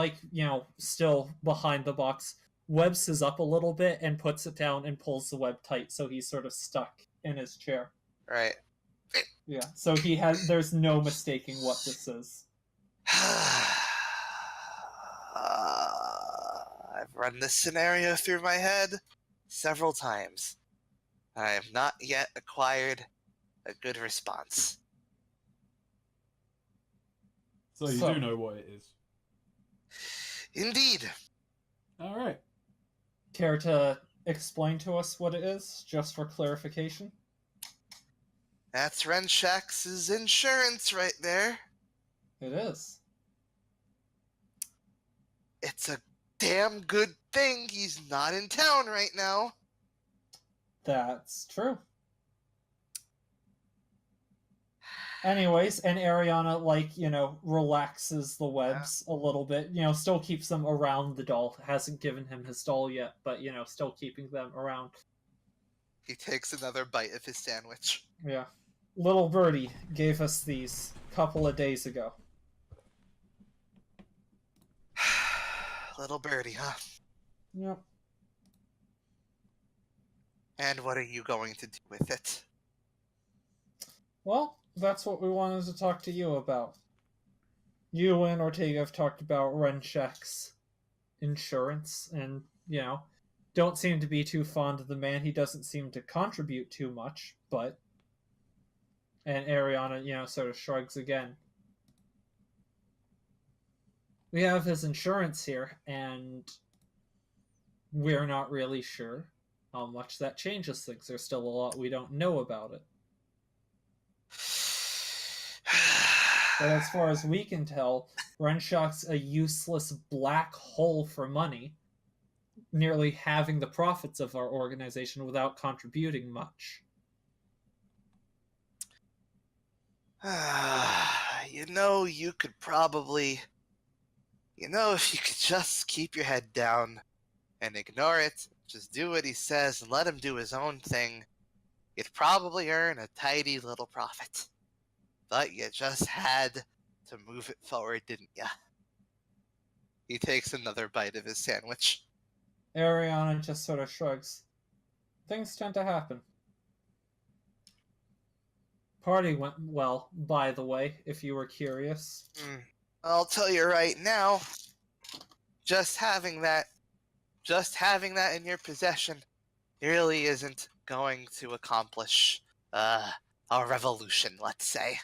still behind the box, webs his up a little bit and puts it down and pulls the web tight, so he's sort of stuck in his chair. Right. Yeah. So there's no mistaking what this is. I've run this scenario through my head several times. I have not yet acquired a good response. So you do know what it is. Indeed. All right. Care to explain to us what it is, just for clarification? That's Renshax's insurance right there. It is. It's a damn good thing he's not in town right now. That's true. Anyways, and Ariana, relaxes the webs a little bit. Still keeps them around the doll. Hasn't given him his doll yet, but, still keeping them around. He takes another bite of his sandwich. Yeah. Little Birdie gave us these a couple of days ago. Little birdie, huh? Yep. And what are you going to do with it? Well, that's what we wanted to talk to you about. You and Ortega have talked about Renshek's insurance, and, don't seem to be too fond of the man. He doesn't seem to contribute too much, but... And Ariana, sort of shrugs again. We have his insurance here, and we're not really sure how much that changes things. There's still a lot we don't know about it. But as far as we can tell, Renshack's a useless black hole for money, nearly halving the profits of our organization without contributing much. You could probably... if you could just keep your head down and ignore it, just do what he says and let him do his own thing, you'd probably earn a tidy little profit. But you just had to move it forward, didn't ya? He takes another bite of his sandwich. Ariana just sort of shrugs. Things tend to happen. Party went well, by the way, if you were curious. I'll tell you right now, just having that in your possession really isn't going to accomplish a revolution, let's say.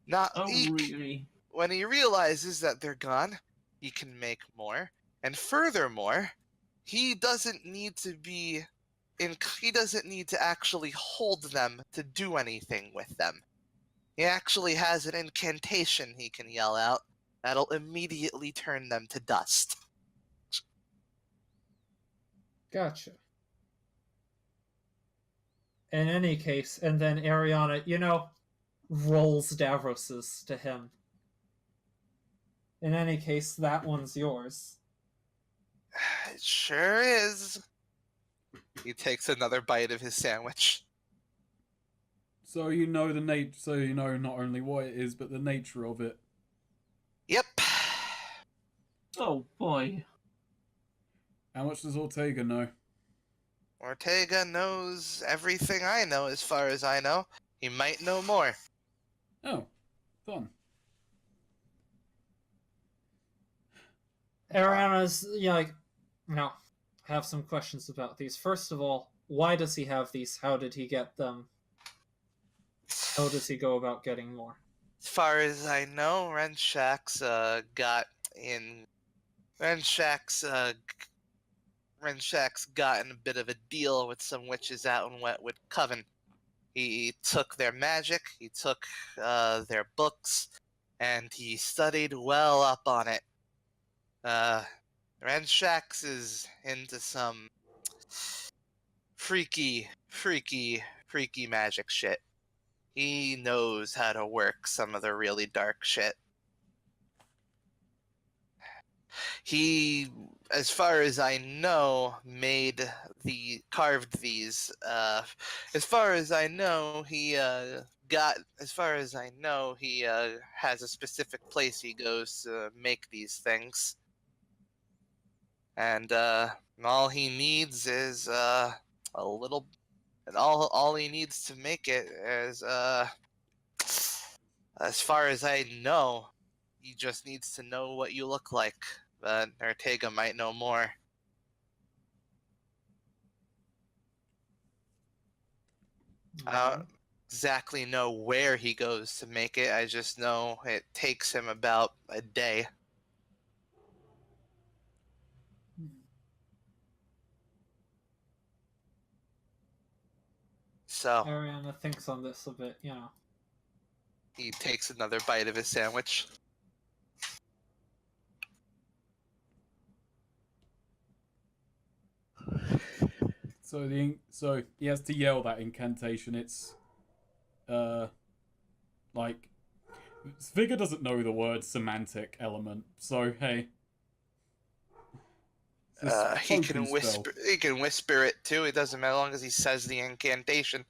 Really? When he realizes that they're gone, he can make more, and furthermore, he doesn't need to actually hold them to do anything with them. He actually has an incantation he can yell out that'll immediately turn them to dust. Gotcha. In any case, and then Ariana, rolls Davros's to him. In any case, that one's yours. It sure is. He takes another bite of his sandwich. So you know the so you know not only what it is, but the nature of it. Yep. Oh boy. How much does Ortega know? Ortega knows everything I know as far as I know. He might know more. Oh, fun. Ariana's like, no, I have some questions about these. First of all, why does he have these? How did he get them? How does he go about getting more? As far as I know, Renshak's Renshak's gotten a bit of a deal with some witches out in Wetwood Coven. He took their magic, he took their books, and he studied well up on it. Renshak's is into some freaky magic shit. He knows how to work some of the really dark shit. He, as far as I know, carved these. As far as I know, he has a specific place he goes to make these things. And all he needs is a little, and all he needs to make it is as far as I know, he just needs to know what you look like. But Ortega might know more. I don't exactly know where he goes to make it. I just know it takes him about a day. So Ariana thinks on this a bit, you know. he takes another bite of his sandwich. So so he has to yell that incantation. It's like Vigor doesn't know the word semantic element. So hey, He can whisper. He can whisper it too. It doesn't matter as long as he says the incantation.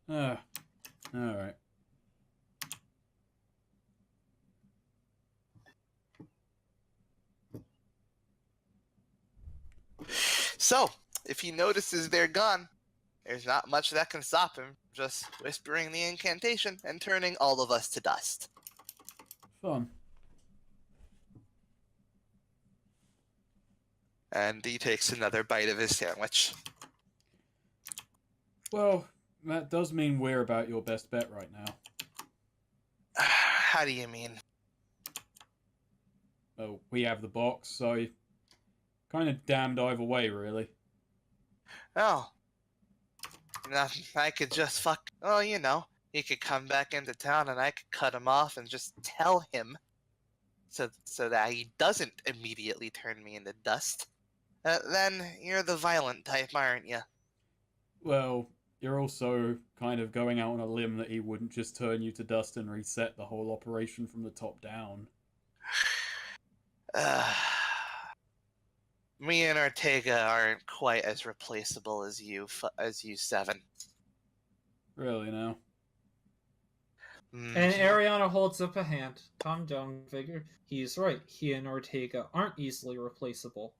All right. So if he notices they're gone, there's not much that can stop him. Just whispering the incantation and turning all of us to dust. Fun. And he takes another bite of his sandwich. Well, that does mean we're about your best bet right now. How do you mean? Well, we have the box, so kind of damned either way, really. Oh. I could just he could come back into town and I could cut him off and just tell him so that he doesn't immediately turn me into dust. Then you're the violent type, aren't you? Well, you're also kind of going out on a limb that he wouldn't just turn you to dust and reset the whole operation from the top down. Me and Ortega aren't quite as replaceable as you seven. Really, now? And Ariana holds up a hand. Calm down, Vigor. He's right. He and Ortega aren't easily replaceable.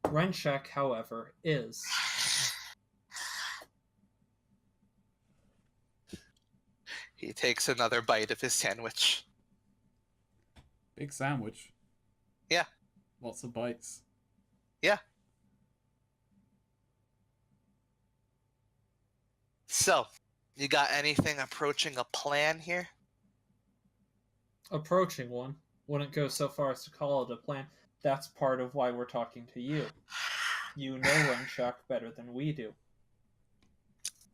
Renshak, however, is. He takes another bite of his sandwich. Big sandwich. Yeah. Lots of bites. Yeah. So, you got anything approaching a plan here? Approaching one. Wouldn't go so far as to call it a plan. That's part of why we're talking to you. You know Renshak better than we do.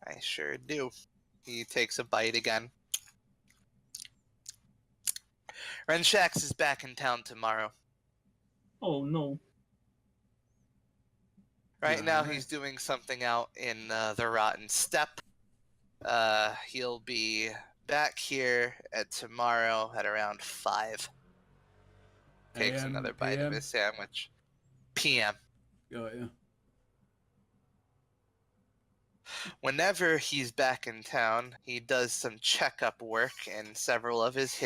I sure do. He takes a bite again. Renshax is back in town tomorrow. Oh no. Right now Alright. he's doing something out in the Rotten Steppe. He'll be back here tomorrow at around 5. Takes AM, another bite PM? of his sandwich. PM. Got ya. Whenever he's back in town, he does some checkup work in several of his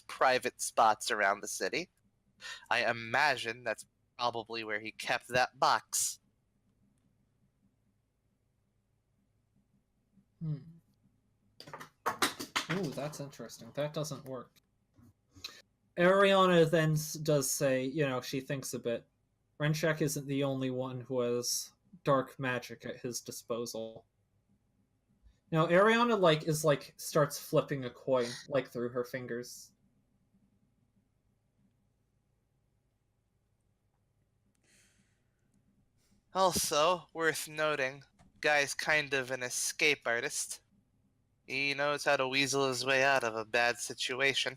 private spots around the city. I imagine that's probably where he kept that box. Ooh, that's interesting. That doesn't work. Ariana then does say, you know, she thinks a bit. Renchek isn't the only one who has dark magic at his disposal. Now, Ariana starts flipping a coin through her fingers. Also, worth noting, guy's kind of an escape artist. He knows how to weasel his way out of a bad situation.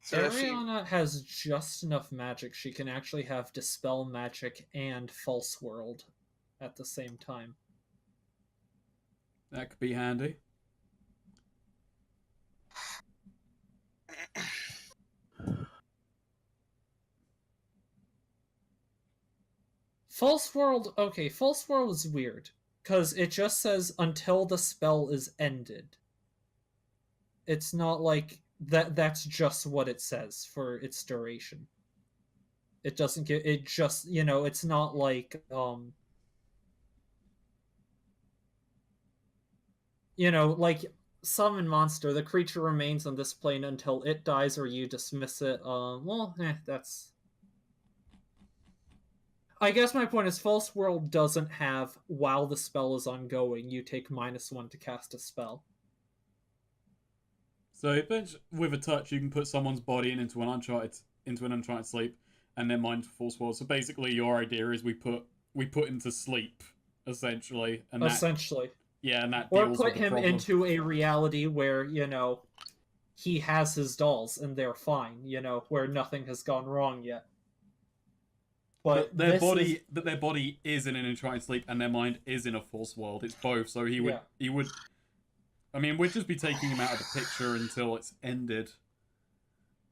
So Ariana has just enough magic she can actually have Dispel Magic and False World at the same time. That could be handy. False World is weird, because it just says until the spell is ended. It's not like that's just what it says for its duration. It doesn't get it just, you know, it's not like you know, like summon monster, the creature remains on this plane until it dies or you dismiss it. That's I guess my point is False World doesn't have while the spell is ongoing, you take -1 to cast a spell. So with a touch, you can put someone's body into an uncharted sleep, and then mind False World. So basically, your idea is we put into sleep, essentially, and essentially. And that or deals put with the him problem. into a reality where, you know, he has his dolls and they're fine, you know, where nothing has gone wrong yet. But their body is in an enchanted sleep and their mind is in a false world. It's both. So he would I mean, we'd just be taking him out of the picture until it's ended.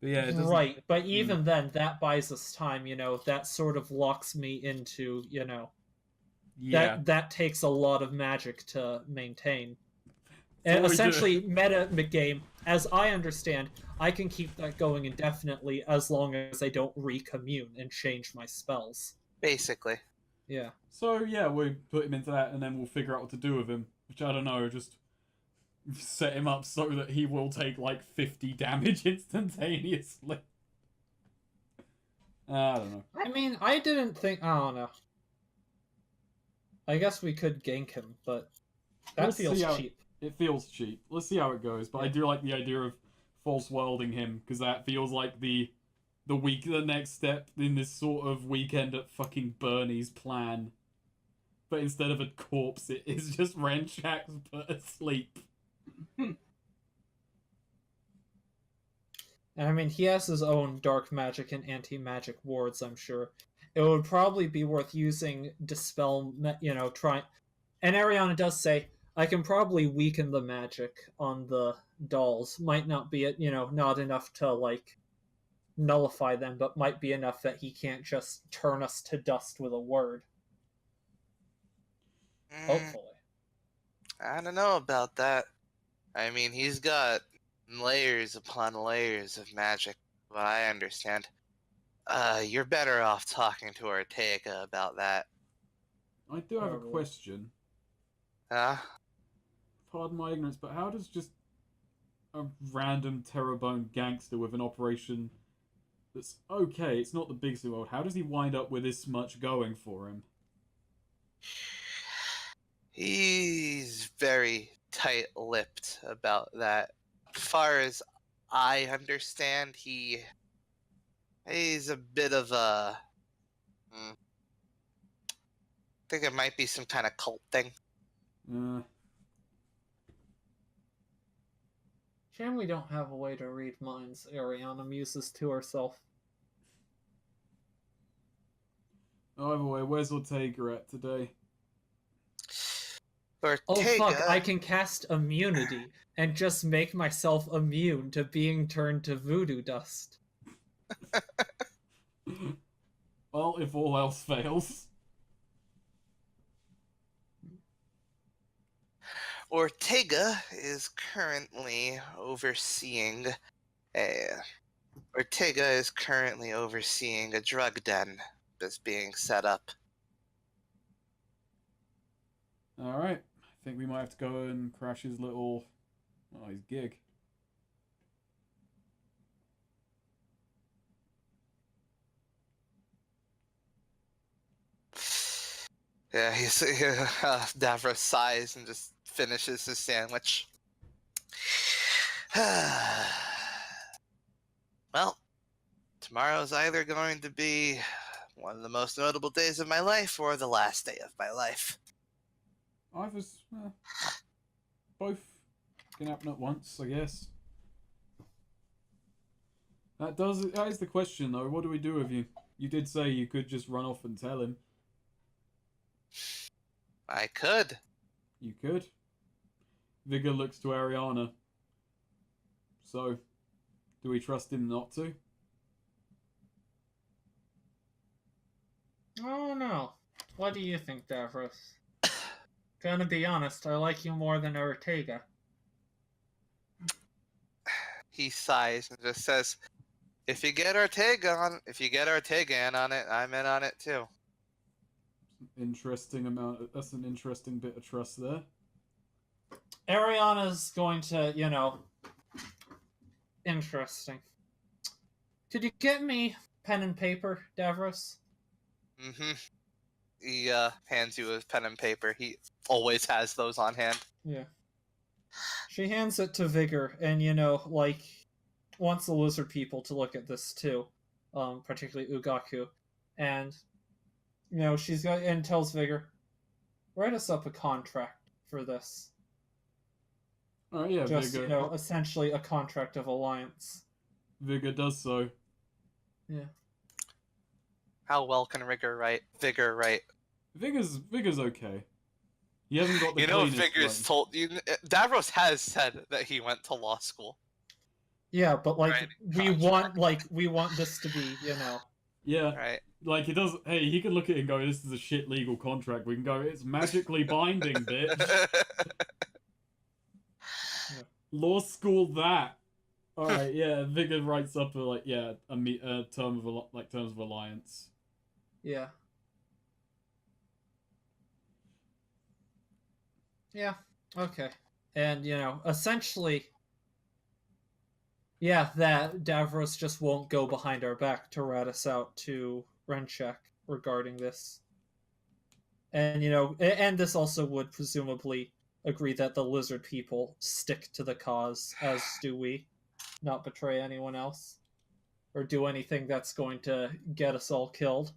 But yeah, it doesn't... Right, but even then, that buys us time, you know, that sort of locks me into, you know, that takes a lot of magic to maintain. And essentially, meta game, as I understand, I can keep that going indefinitely as long as I don't recommune and change my spells. Basically. Yeah. So yeah, we put him into that and then we'll figure out what to do with him. Which, I don't know, just set him up so that he will take like 50 damage instantaneously. I don't know. I mean, I don't know. I guess we could gank him, but that feels cheap. It feels cheap. Let's see how it goes. But I do like the idea of false worlding him, because that feels like the next step in this sort of weekend at fucking Bernie's plan. But instead of a corpse, it is just Renchak's put asleep. I mean, he has his own dark magic and anti-magic wards, I'm sure. It would probably be worth using Dispel, you know, And Ariana does say, I can probably weaken the magic on the dolls. Might not be, you know, not enough to, like, nullify them, but might be enough that he can't just turn us to dust with a word. Hopefully. I don't know about that. I mean, he's got layers upon layers of magic, what I understand. You're better off talking to Ortega about that. I do have a question. Huh? Pardon my ignorance, but how does just a random Terrabone gangster with an operation that's okay, it's not the biggest in the world, how does he wind up with this much going for him? He's very tight-lipped about that. As far as I understand, he's a bit of a... I think it might be some kind of cult thing. Shame we don't have a way to read minds, Ariana muses to herself. Either way, where's Ortega at today? Oh fuck, Ortega. I can cast immunity and just make myself immune to being turned to voodoo dust. Well, if all else fails. Ortega is currently overseeing a a drug den that's being set up. Alright. I think we might have to go and crash his little... Oh, his gig. Yeah, Davros sighs and just finishes his sandwich. Well, tomorrow's either going to be one of the most notable days of my life or the last day of my life. Either's... both can happen at once, I guess. That is the question, though. What do we do with you? You did say you could just run off and tell him. I could. You could. Vigor looks to Ariana. So, do we trust him not to? Oh no. What do you think, Davros? Gonna be honest, I like you more than Ortega. He sighs and just says, If you get Ortega in on it, I'm in on it too." Interesting amount. That's an interesting bit of trust there. Ariana's going to, interesting. Could you get me pen and paper, Davros? Mm-hmm. He hands you his pen and paper. He always has those on hand. Yeah. She hands it to Vigor, and wants the lizard people to look at this too, particularly Ugaku, and she's got and tells Vigor, write us up a contract for this. Oh yeah, Just Vigor. essentially a contract of alliance. Vigor does so. Yeah. How well can Vigor write? Vigor's okay. He hasn't got the cleanest Vigor's brain. told you. Davros has said that he went to law school. Yeah, but Right, we want this to be, Yeah, Right. like he does. Hey, he can look at it and go, "This is a shit legal contract." We can go, "It's magically binding, bitch." Law school that. All right, yeah. Vigor writes up a terms of alliance. Yeah. Yeah, okay. And, essentially, yeah, that Davros just won't go behind our back to rat us out to Renchek regarding this. And, and this also would presumably agree that the lizard people stick to the cause, as do we, not betray anyone else, or do anything that's going to get us all killed.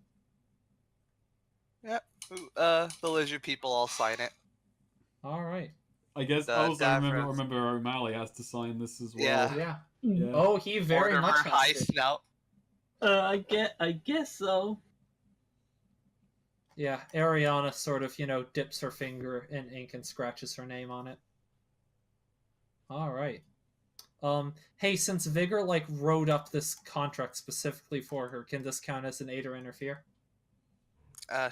Yep. The lizard people all sign it. All right. I guess The I also Davros. remember O'Malley has to sign this as well. Yeah. Yeah. Oh, he very Mortimer much High has to. Snout. I guess so. Yeah, Ariana sort of, dips her finger in ink and scratches her name on it. All right. Hey, since Vigor wrote up this contract specifically for her, can this count as an aid or interfere?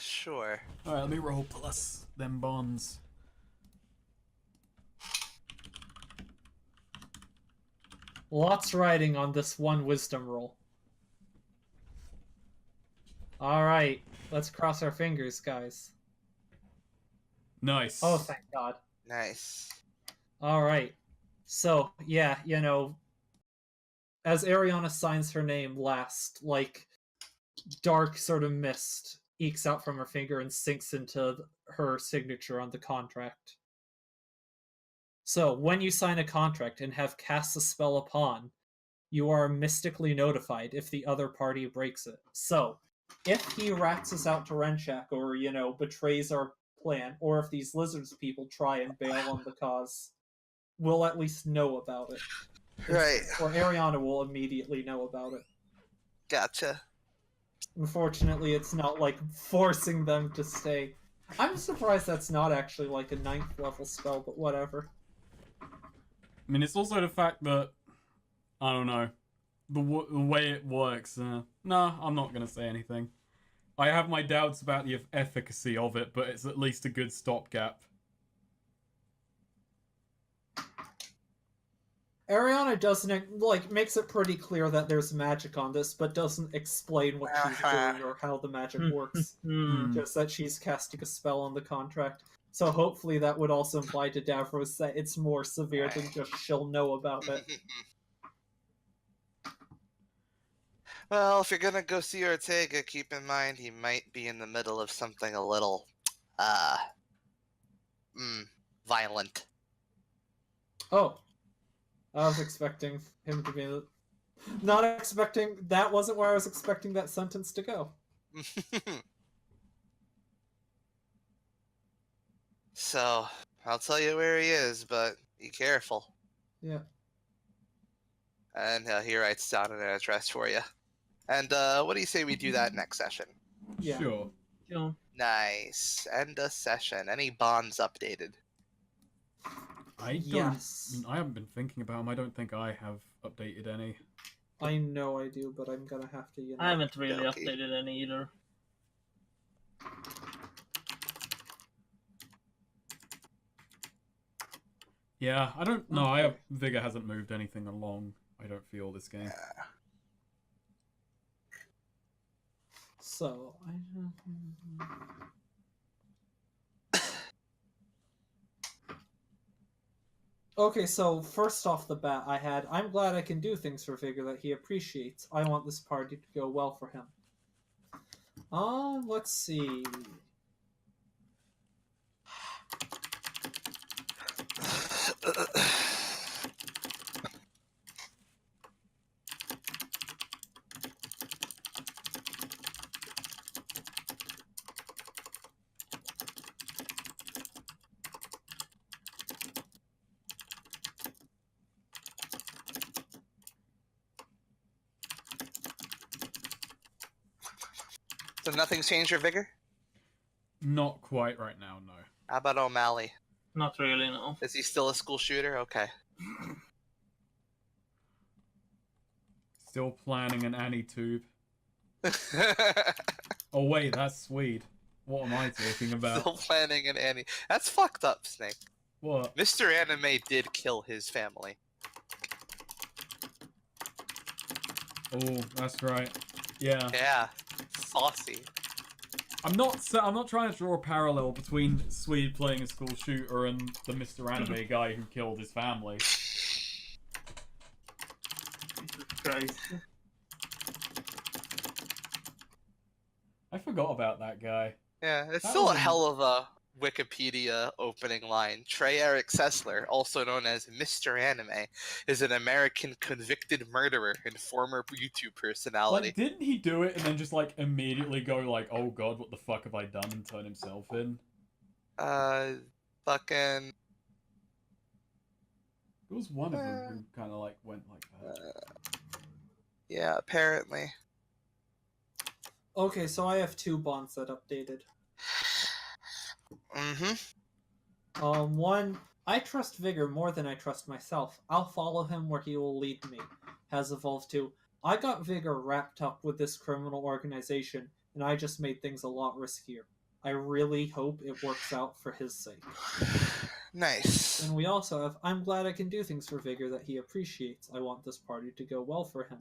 Sure. All right, let me roll plus them bonds. Lots riding on this one wisdom roll. All right, let's cross our fingers, guys. Nice. Oh, thank God. Nice. All right. So, yeah, as Ariana signs her name last, dark sort of mist ekes out from her finger and sinks into her signature on the contract. So, when you sign a contract and have cast a spell upon, you are mystically notified if the other party breaks it. So, if he rats us out to Renchek or, betrays our plan, or if these lizards people try and bail on the cause, we'll at least know about it. Right. Or Ariana will immediately know about it. Gotcha. Unfortunately, it's not forcing them to stay I'm surprised that's not actually like a 9th level spell, but whatever. I mean, it's also the fact that, I don't know, the way it works. No, I'm not going to say anything. I have my doubts about the efficacy of it, but it's at least a good stopgap. Ariana doesn't, like, makes it pretty clear that there's magic on this, but doesn't explain what she's doing or how the magic works. Just that she's casting a spell on the contract. So hopefully that would also imply to Davros that it's more severe than just she'll know about it. Well, if you're gonna go see Ortega, keep in mind he might be in the middle of something a little, violent. Oh. I was expecting him to be... Not expecting... That wasn't where I was expecting that sentence to go. So, I'll tell you where he is, but be careful. Yeah. And he writes down an address for you. And what do you say we do that next session? Yeah. Sure. Yeah. Nice. End of session. Any bonds updated? I don't. Yes. I haven't been thinking about them. I don't think I have updated any. I know I do, but I'm gonna have to, I haven't really Okay. updated any either. Yeah, I don't. No, Okay. Vigor hasn't moved anything along. I don't feel this game. So, Okay, so first off the bat, I'm glad I can do things for Vigor that he appreciates. I want this party to go well for him. Let's see. So nothing's changed your vigor? Not quite right now, no. How about O'Malley? Not really, no. Is he still a school shooter? Okay. Still planning an Annie tube. Oh wait, that's Swede. What am I talking about? Still planning an Annie. That's fucked up, Snake. What? Mr. Anime did kill his family. Oh, that's right. Yeah. Yeah. Saucy. I'm not trying to draw a parallel between Swede playing a school shooter and the Mr. Anime guy who killed his family. Jesus Christ. I forgot about that guy. Yeah, it's That still was a hell of a Wikipedia opening line. Trey Eric Sessler, also known as Mr. Anime, is an American convicted murderer and former YouTube personality. Like, didn't he do it and then just like immediately go like, "Oh God, what the fuck have I done?" and turn himself in? Fucking. There was one of them who kind of like went like that. Yeah, apparently. Okay, so I have 2 bonds that updated. Mm-hmm. One, I trust Vigor more than I trust myself. I'll follow him where he will lead me. Has evolved to, I got Vigor wrapped up with this criminal organization, and I just made things a lot riskier. I really hope it works out for his sake. Nice. And we also have, I'm glad I can do things for Vigor that he appreciates. I want this party to go well for him.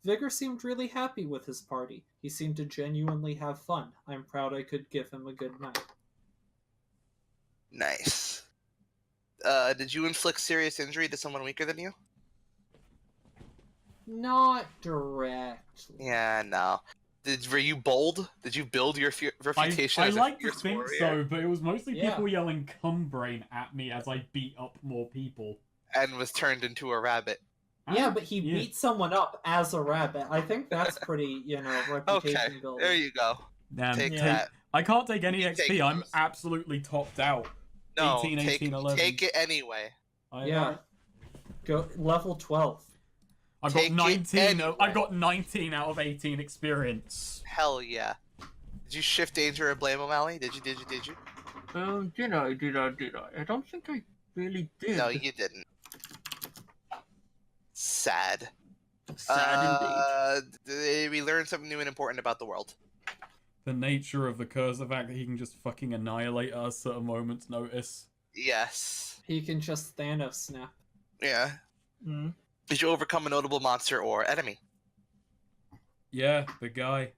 Vigor seemed really happy with his party. He seemed to genuinely have fun. I'm proud I could give him a good night. Nice. Did you inflict serious injury to someone weaker than you? Not directly. Yeah, no. Were you bold? Did you build your reputation I as a like to fierce think warrior? so, but it was mostly Yeah. people yelling "Cumbrain" at me as I beat up more people. And was turned into a rabbit. Yeah, but he Yeah. beat someone up as a rabbit. I think that's pretty, reputation Okay, building. there you go. Damn, Take Yeah. that. I can't take any You XP. take I'm those. absolutely topped out. No, 18, take, 18, 11. take it anyway. Yeah. Go level 12. I've Take got it 19. anyway. I got 19 out of 18 experience. Hell yeah. Did Did you shift danger or blame O'Malley? Did you? Did you? Did I? I don't think I really did. No, you didn't. Sad. Sad We learned something new and important about the world. The nature of the curse, the fact that he can just fucking annihilate us at a moment's notice. Yes. He can just Thanos snap. Yeah. indeed. Did you overcome a notable monster or enemy? Yeah, the guy.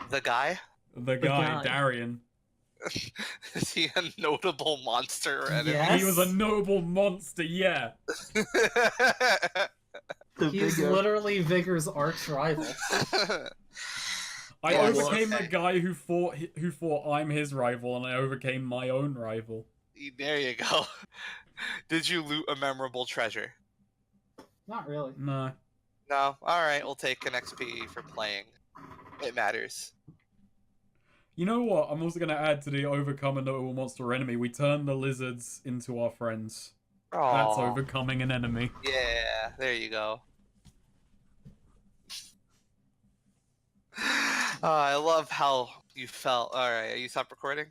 The guy? The guy. guy, Darian. Is he a notable monster or enemy? Yes. He was a noble monster, yeah. The He's bigger- literally Vigor's arch rival. I Yeah, overcame okay. the guy who thought I'm his rival, and I overcame my own rival. There you go. Did you loot a memorable treasure? Not really. No. No? Alright, we'll take an XP for playing. It matters. You know what? I'm also going to add to the overcome a notable monster or enemy. We turn the lizards into our friends. That's Aw. overcoming an enemy. Yeah, there you go. I love how you felt. Alright, you stop recording?